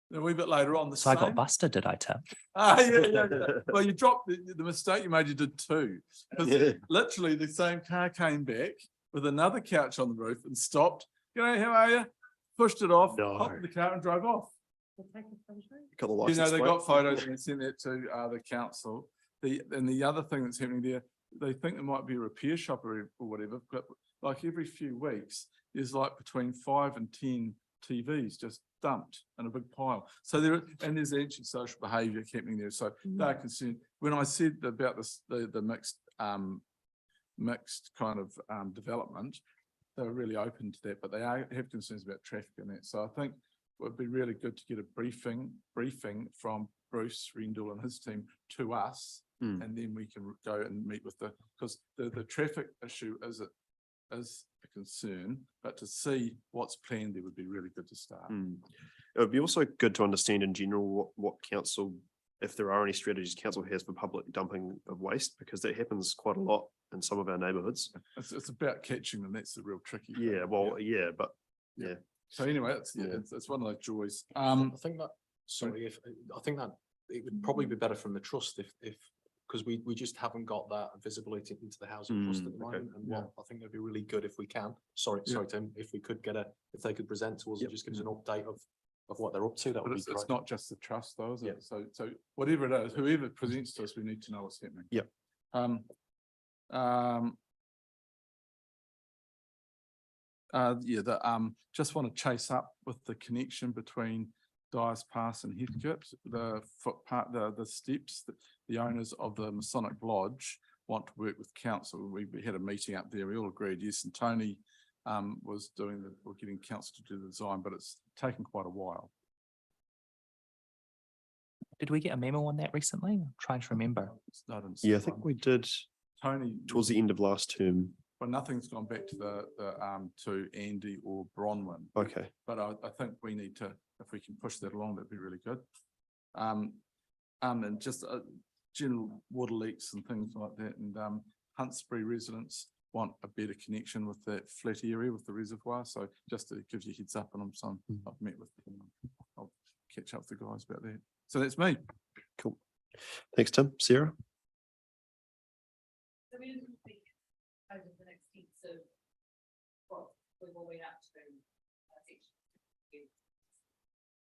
And a wee bit later on, So I got busted, did I, Tim? Yeah. Well, you dropped the mistake you made, you did two. Because literally the same car came back with another couch on the roof and stopped. You know, how are you? Pushed it off, hopped in the car and drove off. Got the license They plate. got photos and they sent that to the council. And the other thing that's happening there, they think there might be a repair shop or whatever, but like every few weeks, there's like between 5 and 10 TVs just dumped in a big pile. So there's actually social behaviour happening there. So they're concerned. When I said about this, the mixed kind of development, they were really open to that, but they have concerns about traffic and that. So I think it would be really good to get a briefing from Bruce Rendell and his team to us. And then we can go and meet with because the traffic issue is a concern, but to see what's planned there would be really good to start. It would be also good to understand in general what council, if there are any strategies council has for public dumping of waste, because that happens quite a lot in some of our neighbourhoods. It's about catching them. That's the real tricky thing. Yeah, well, yeah, but yeah. So anyway, it's one of those joys. I think that, sorry, I think that it would probably be better from the trust if because we just haven't got that visibility into the housing trust at the moment. And what I think it'd be really good if we can, sorry, Tim, if we could if they could present to us and just give us an update of what they're up to, that would be great. It's not just the trust though, is it? So whatever it is, whoever presents to us, we need to know what's happening. Just want to chase up with the connection between Dyers Pass and Heathcote, the footpath, the steps, the owners of the Masonic Lodge want to work with council. We had a meeting up there. We all agreed, yes, and Tony was getting council to do the design, but it's taken quite a while. Did we get a memo on that recently? I'm trying to remember. Yeah, I think we did. Tony towards the end of last term. But nothing's gone back to to Andy or Bronwyn. Okay. But I think we need to, if we can push that along, that'd be really good. And just general water leaks and things like that. And Huntsbury residents want a better connection with that flat area with the reservoir. So just to give you a heads up on them, I've met with them. I'll catch up with the guys about that. So that's me. Cool. Thanks, Tim. Sarah? So we didn't think over the next weeks of what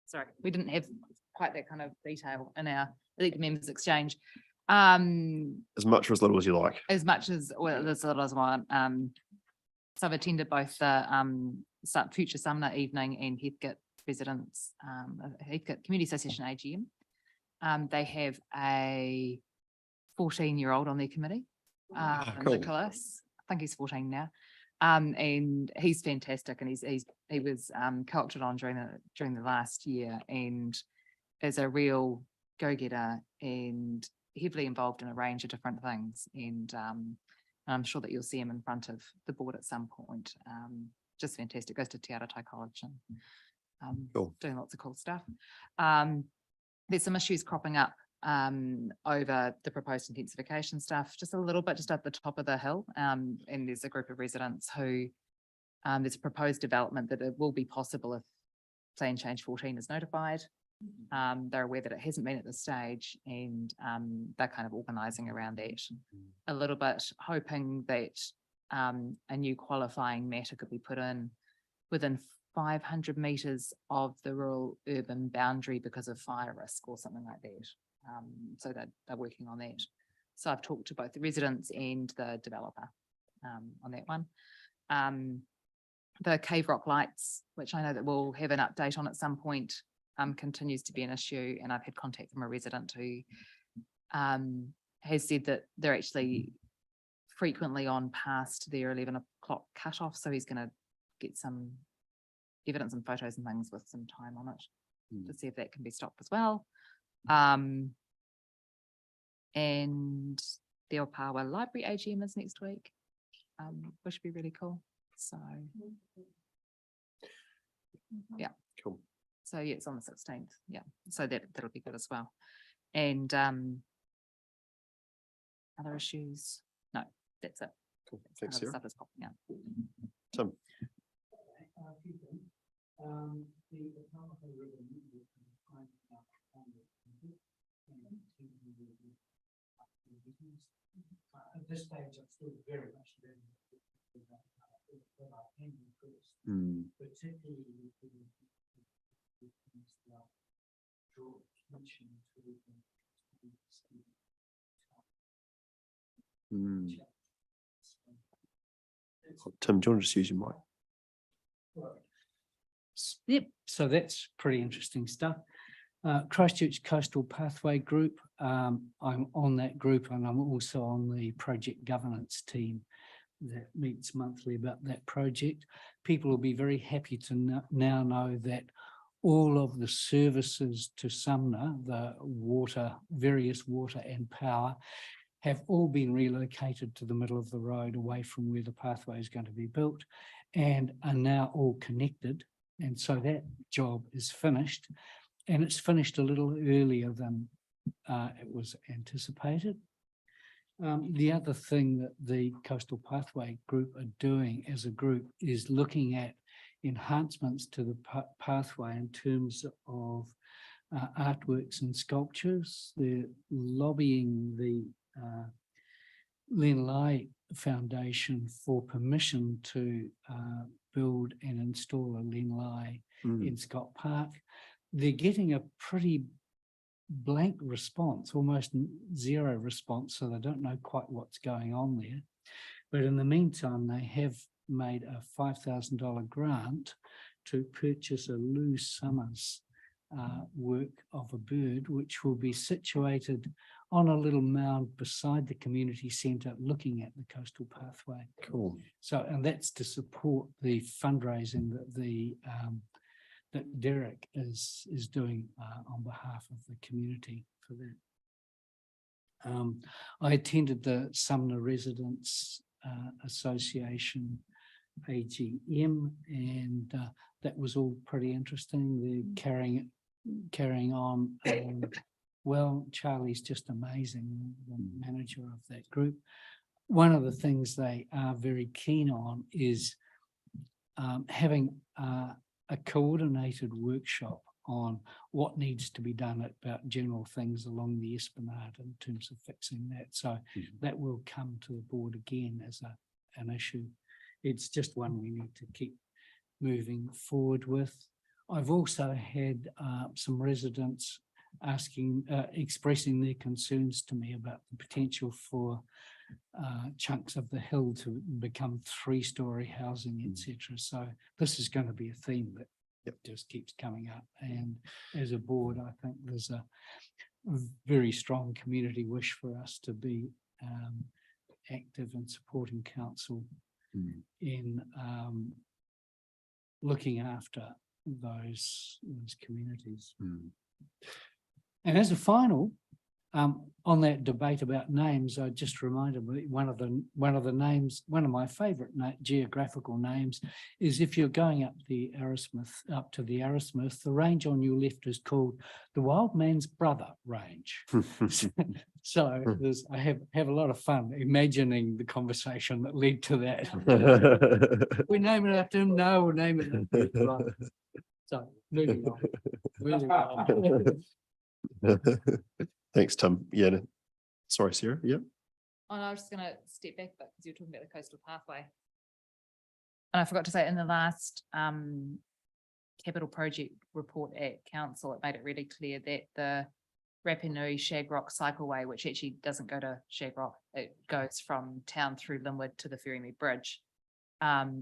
Sorry, we didn't have quite that kind of detail in our elected members exchange. As much or as little as you like. As much as, well, as little as I want. So I've attended both the future Sumner evening and Heathcote residents, Heathcote Community Association AGM. They have a 14-year-old on their committee, cool. Nicholas. I think he's 14 now. And he's fantastic, and he was co-opted on during the last year, and is a real go-getter and heavily involved in a range of different things. And I'm sure that you'll see him in front of the board at some point. Just fantastic. Goes to Te Aratai College and Cool. doing lots of cool stuff. There's some issues cropping up over the proposed intensification stuff, just a little bit, just at the top of the hill. And there's a group of residents who, there's a proposed development that it will be possible if plan change 14 is notified. They're aware that it hasn't been at this stage, and they're kind of organising around that a little bit, hoping that a new qualifying matter could be put in within 500 metres of the rural urban boundary because of fire risk or something like that. So they're working on that. So I've talked to both the residents and the developer on that one. The Cave Rock lights, which I know that we'll have an update on at some point, continues to be an issue. And I've had contact from a resident who has said that they're actually frequently on past their 11 o'clock cutoff. So he's going to get some evidence and photos and things with some time on it to see if that can be stopped as well. And the Opawa Library AGM is next week, which would be really cool. So yeah, cool. So yeah, it's on the 16th. Yeah, so that'll be good as well. And other issues? No, that's it. Cool. Thanks, Other Sarah. stuff is popping up. Tim. At this stage, I'm still very much learning. Particularly with the things that George mentioned. Tim, do you want to just use your mic? Yep, so that's pretty interesting stuff. Christchurch Coastal Pathway Group, I'm on that group, and I'm also on the project governance team that meets monthly about that project. People will be very happy to now know that all of the services to Sumner, the water, various water and power, have all been relocated to the middle of the road away from where the pathway is going to be built, and are now all connected. And so that job is finished, and it's finished a little earlier than it was anticipated. The other thing that the Coastal Pathway Group are doing as a group is looking at enhancements to the pathway in terms of artworks and sculptures. They're lobbying the Len Lai Foundation for permission to build and install a Len Lai in Scott Park. They're getting a pretty blank response, almost zero response, so they don't know quite what's going on there. But in the meantime, they have made a $5,000 grant to purchase a Lou Summers work of a bird, which will be situated on a little mound beside the community centre looking at the coastal pathway. Cool. So, and that's to support the fundraising that Derek is doing on behalf of the community for that. I attended the Sumner Residents Association AGM, and that was all pretty interesting. They're carrying on. Well, Charlie's just amazing, the manager of that group. One of the things they are very keen on is having a coordinated workshop on what needs to be done about general things along the Esplanade in terms of fixing that. So that will come to the board again as an issue. It's just one we need to keep moving forward with. I've also had some residents asking, expressing their concerns to me about the potential for chunks of the hill to become 3-story housing, etc. So this is going to be a theme that just keeps coming up. And as a board, I think there's a very strong community wish for us to be active in supporting council in looking after those communities. And as a final, on that debate about names, I just reminded me one of the names, one of my favourite geographical names is, if you're going up to the Arrowsmith, the range on your left is called the Wild Man's Brother Range. So I have a lot of fun imagining the conversation that led to that. We name it after him. No, we'll name it after him. So moving on. Moving on. Thanks, Tim. Yeah. Sorry, Sarah. Yep. Oh, no, I was just going to step back, but because you were talking about the coastal pathway. And I forgot to say, in the last capital project report at council, it made it really clear that the Rapanui Shagrock Cycleway, which actually doesn't go to Shagrock, it goes from town through Linwood to the Ferrymead Bridge,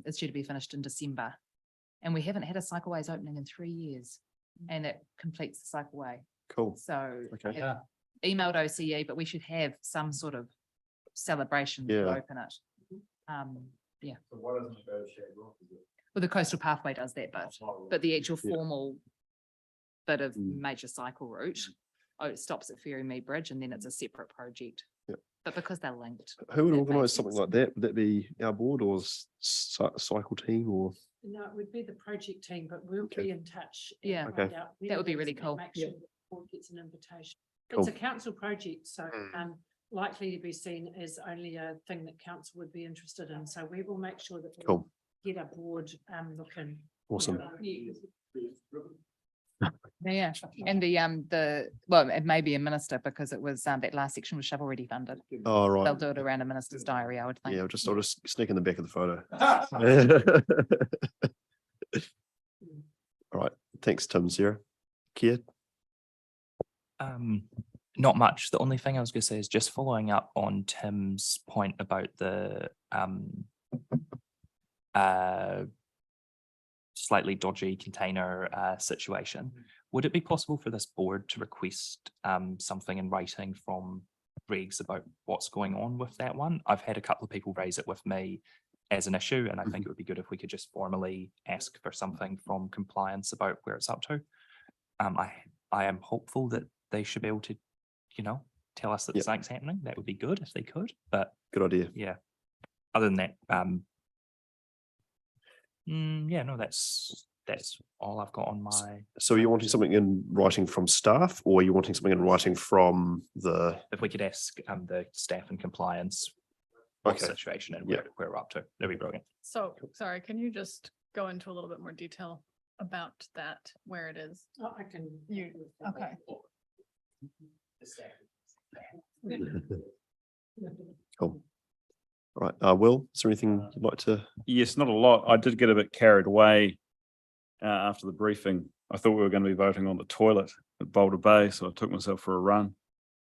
is due to be finished in December. And we haven't had a cycleways opening in 3 years, and it completes the cycleway. Cool. So Okay. I have emailed OCE, but we should have some sort of celebration to open it. Yeah. So why doesn't it go to Shagrock? Well, the coastal pathway does that, but the actual formal bit of major cycle route, it stops at Ferrymead Bridge, and then it's a separate project. But because they're linked. Who would that organise makes something sense. like that? Would that be our board or cycle team or? No, it would be the project team, but we'll be in touch. and Yeah. find Okay. out when That would it be is really and cool. Make sure the board gets an invitation. Cool. It's a council project, so likely to be seen as only a thing that council would be interested in. So we will make sure that we Cool. get a board looking. Awesome. Yeah, and well, it may be a minister, because it was that last section was shovel-ready funded. Oh, right. They'll do it around a minister's diary, I would think. Yeah, I'll just sneak in the back of the photo. All right. Thanks, Tim. Sarah. Kia? Not much. The only thing I was going to say is just following up on Tim's point about the slightly dodgy container situation. Would it be possible for this board to request something in writing from regs about what's going on with that one? I've had a couple of people raise it with me as an issue, and I think it would be good if we could just formally ask for something from compliance about where it's up to. I am hopeful that they should be able to, tell us that something's happening. That would be good if they could, but good idea. Yeah. Other than that, yeah, no, that's all I've got on my. So you're wanting something in writing from staff, or you're wanting something in writing from the? If we could ask the staff and compliance what situation and where we're up to, that'd be brilliant. So, sorry, can you just go into a little bit more detail about that, where it is? Oh, I can. Okay. Cool. All right. Will, is there anything you'd like to? Yes, not a lot. I did get a bit carried away after the briefing. I thought we were going to be voting on the toilet at Boulder Bay, so I took myself for a run.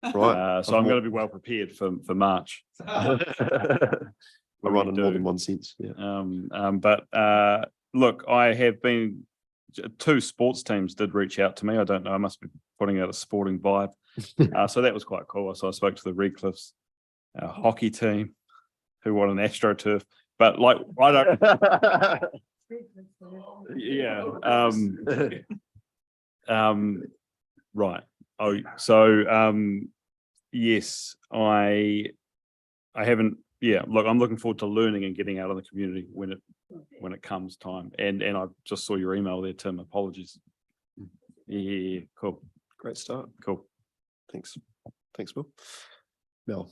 Right. So I'm going to be well prepared for March. I run in more than one sense. Yeah. But look, I have been. 2 sports teams did reach out to me. I don't know. I must be putting out a sporting vibe. So that was quite cool. So I spoke to the Redcliffs hockey team, who want an AstroTurf. But like, I don't. Yeah. Right. Oh, so yes, I haven't. Yeah. Look, I'm looking forward to learning and getting out of the community when it comes time. And I just saw your email there, Tim. Apologies. Yeah. Cool. Great start. Cool. Thanks. Thanks, Will. Mel.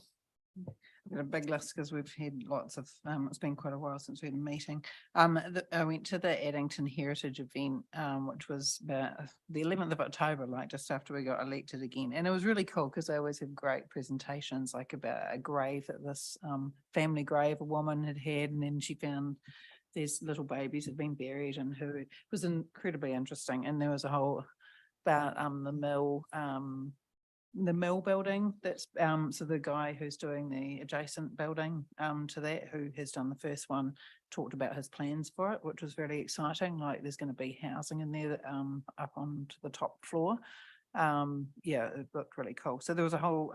I've got a big list because we've had lots of, it's been quite a while since we had a meeting. I went to the Addington Heritage event, which was about the 11th of October, like just after we got elected again. And it was really cool because they always have great presentations, like about a grave that this family grave a woman had, and then she found there's little babies that have been buried and who, it was incredibly interesting. And there was a whole about the mill building that's so the guy who's doing the adjacent building to that, who has done the first one, talked about his plans for it, which was really exciting. Like there's going to be housing in there up onto the top floor. Yeah, it looked really cool. So there was a whole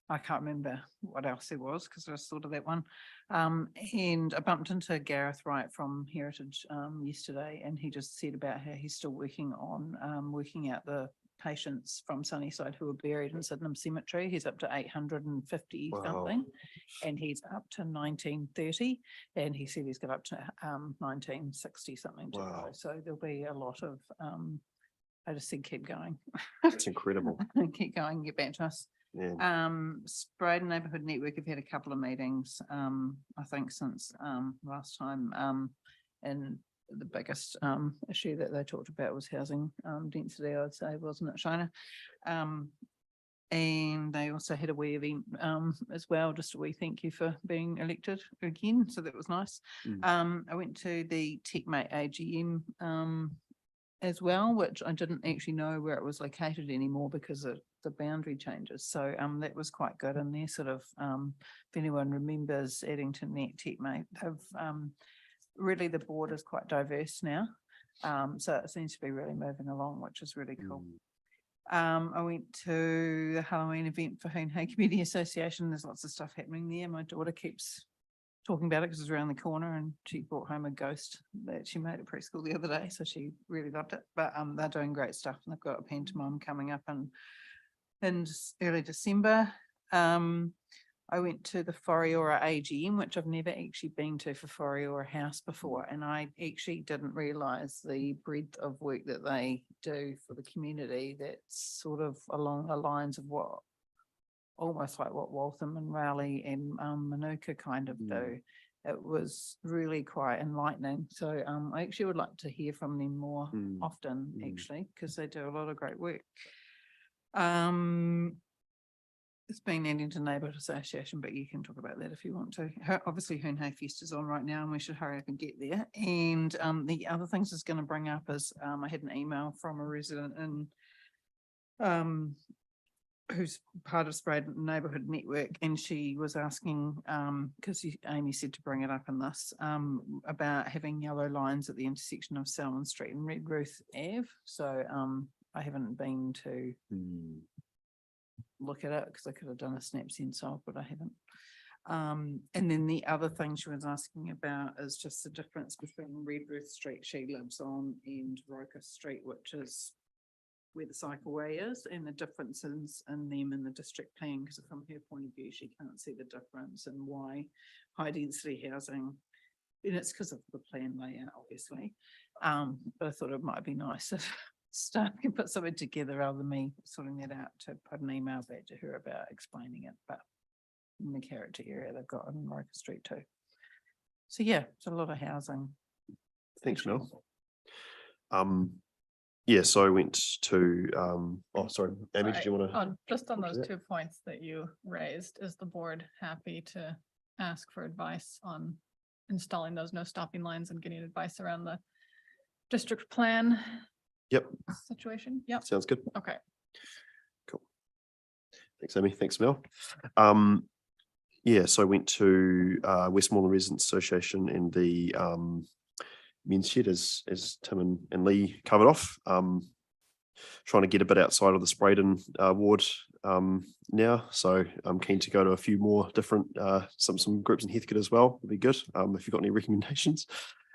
I can't remember what else there was because I just thought of that one. And I bumped into Gareth Wright from Heritage yesterday, and he just said about how he's still working on working out the patients from Sunnyside who were buried in Sydenham Cemetery. He's up to 850 something, and he's up to 1930, and he said he's got up to 1960 something to go. So there'll be a lot of I just said keep going. It's incredible. Keep going, get back to us. Yeah. Spreydon Neighbourhood Network have had a couple of meetings, I think since last time, and the biggest issue that they talked about was housing density, I'd say, wasn't it, Shona? And they also had a wee event as well, just a wee thank you for being elected again, so that was nice. I went to the TechMate AGM as well, which I didn't actually know where it was located anymore because of the boundary changes. So that was quite good. And they're sort of, if anyone remembers Addington Net TechMate, they've really, the board is quite diverse now. So it seems to be really moving along, which is really cool. I went to the Halloween event for Hoon Hay Community Association. There's lots of stuff happening there. My daughter keeps talking about it because it's around the corner, and she brought home a ghost that she made at preschool the other day, so she really loved it. But they're doing great stuff, and they've got a pantomime coming up in early December. I went to the Whareora AGM, which I've never actually been to for Whareora House before, and I actually didn't realise the breadth of work that they do for the community. That's sort of along the lines of what, almost like what Waltham and Rowley and Manuka kind of do. It was really quite enlightening. So I actually would like to hear from them more often, actually, because they do a lot of great work. It's been Addington Neighbourhood Association, but you can talk about that if you want to. Obviously, Hoon Hay Fest is on right now, and we should hurry up and get there. And the other things it's going to bring up is I had an email from a resident in who's part of Spreydon Neighbourhood Network, and she was asking, because Amy said to bring it up in this, about having yellow lines at the intersection of Selwyn Street and Redruth Ave. So I haven't been to look at it because I could have done a snap sense of, but I haven't. And then the other thing she was asking about is just the difference between Redruth Street she lives on and Roker Street, which is where the cycleway is, and the differences in them in the district plan, because from her point of view she can't see the difference and why high density housing, and it's because of the plan layout obviously, but I thought it might be nice if staff can put something together rather than me sorting that out, to put an email back to her about explaining it. But in the character area they've got in Roker Street too. So yeah, it's a lot of housing. Thanks, Mel. Yeah, so I went to, oh, sorry, Amy, did you want to? Just on those 2 points that you raised, is the board happy to ask for advice on installing those no stopping lines and getting advice around the district plan? Yep. Situation? Yep. Sounds good. Okay. Cool. Thanks, Amy. Thanks, Mel. Yeah, so I went to Westmoreland Residents Association and the men's shed, as Tim and Lee covered off, trying to get a bit outside of the Spreydon ward now. So I'm keen to go to a few more different, some groups in Heathcote as well. Would be good if you've got any recommendations.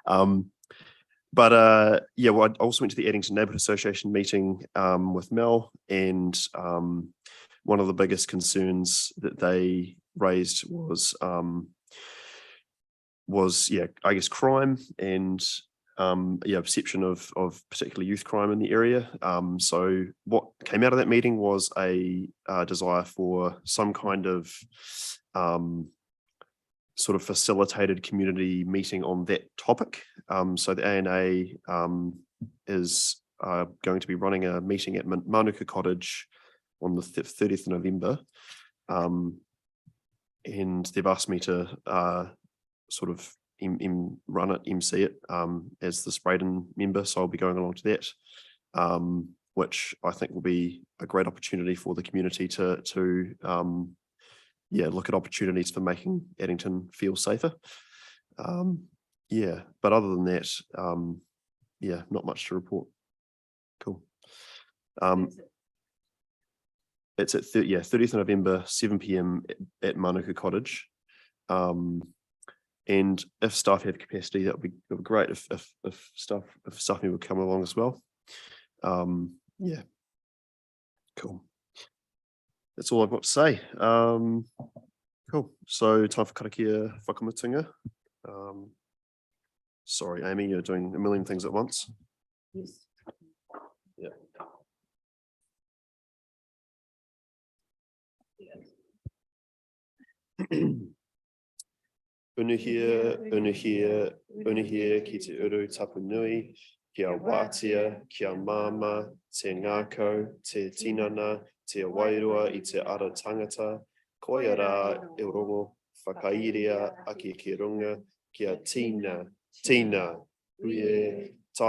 But yeah, well, I also went to the Addington Neighbourhood Association meeting with Mel, and one of the biggest concerns that they raised was yeah, I guess crime and yeah, perception of particularly youth crime in the area. So what came out of that meeting was a desire for some kind of sort of facilitated community meeting on that topic. So the ANA is going to be running a meeting at Manuka Cottage on the 30th of November. And they've asked me to sort of run it, MC it, as the Spreydon member, so I'll be going along to that. Which I think will be a great opportunity for the community to look at opportunities for making Addington feel safer. But other than that, not much to report. Cool. It's at 30th of November, 7 p.m. at Manuka Cottage. And if staff have capacity, that would be great if staff would come along as well. Cool. That's all I've got to say. Cool. So time for karakia whakamutunga. Sorry, Amy, you're doing a million things at once. Yes. Yeah. Unuhia, ki te uru tapu nui, kia wātia, kia māma, te ngākau, te tinana, te wairua i te ara tangata, koia rā e rongo whakairia ake ki runga, kia tina, uie,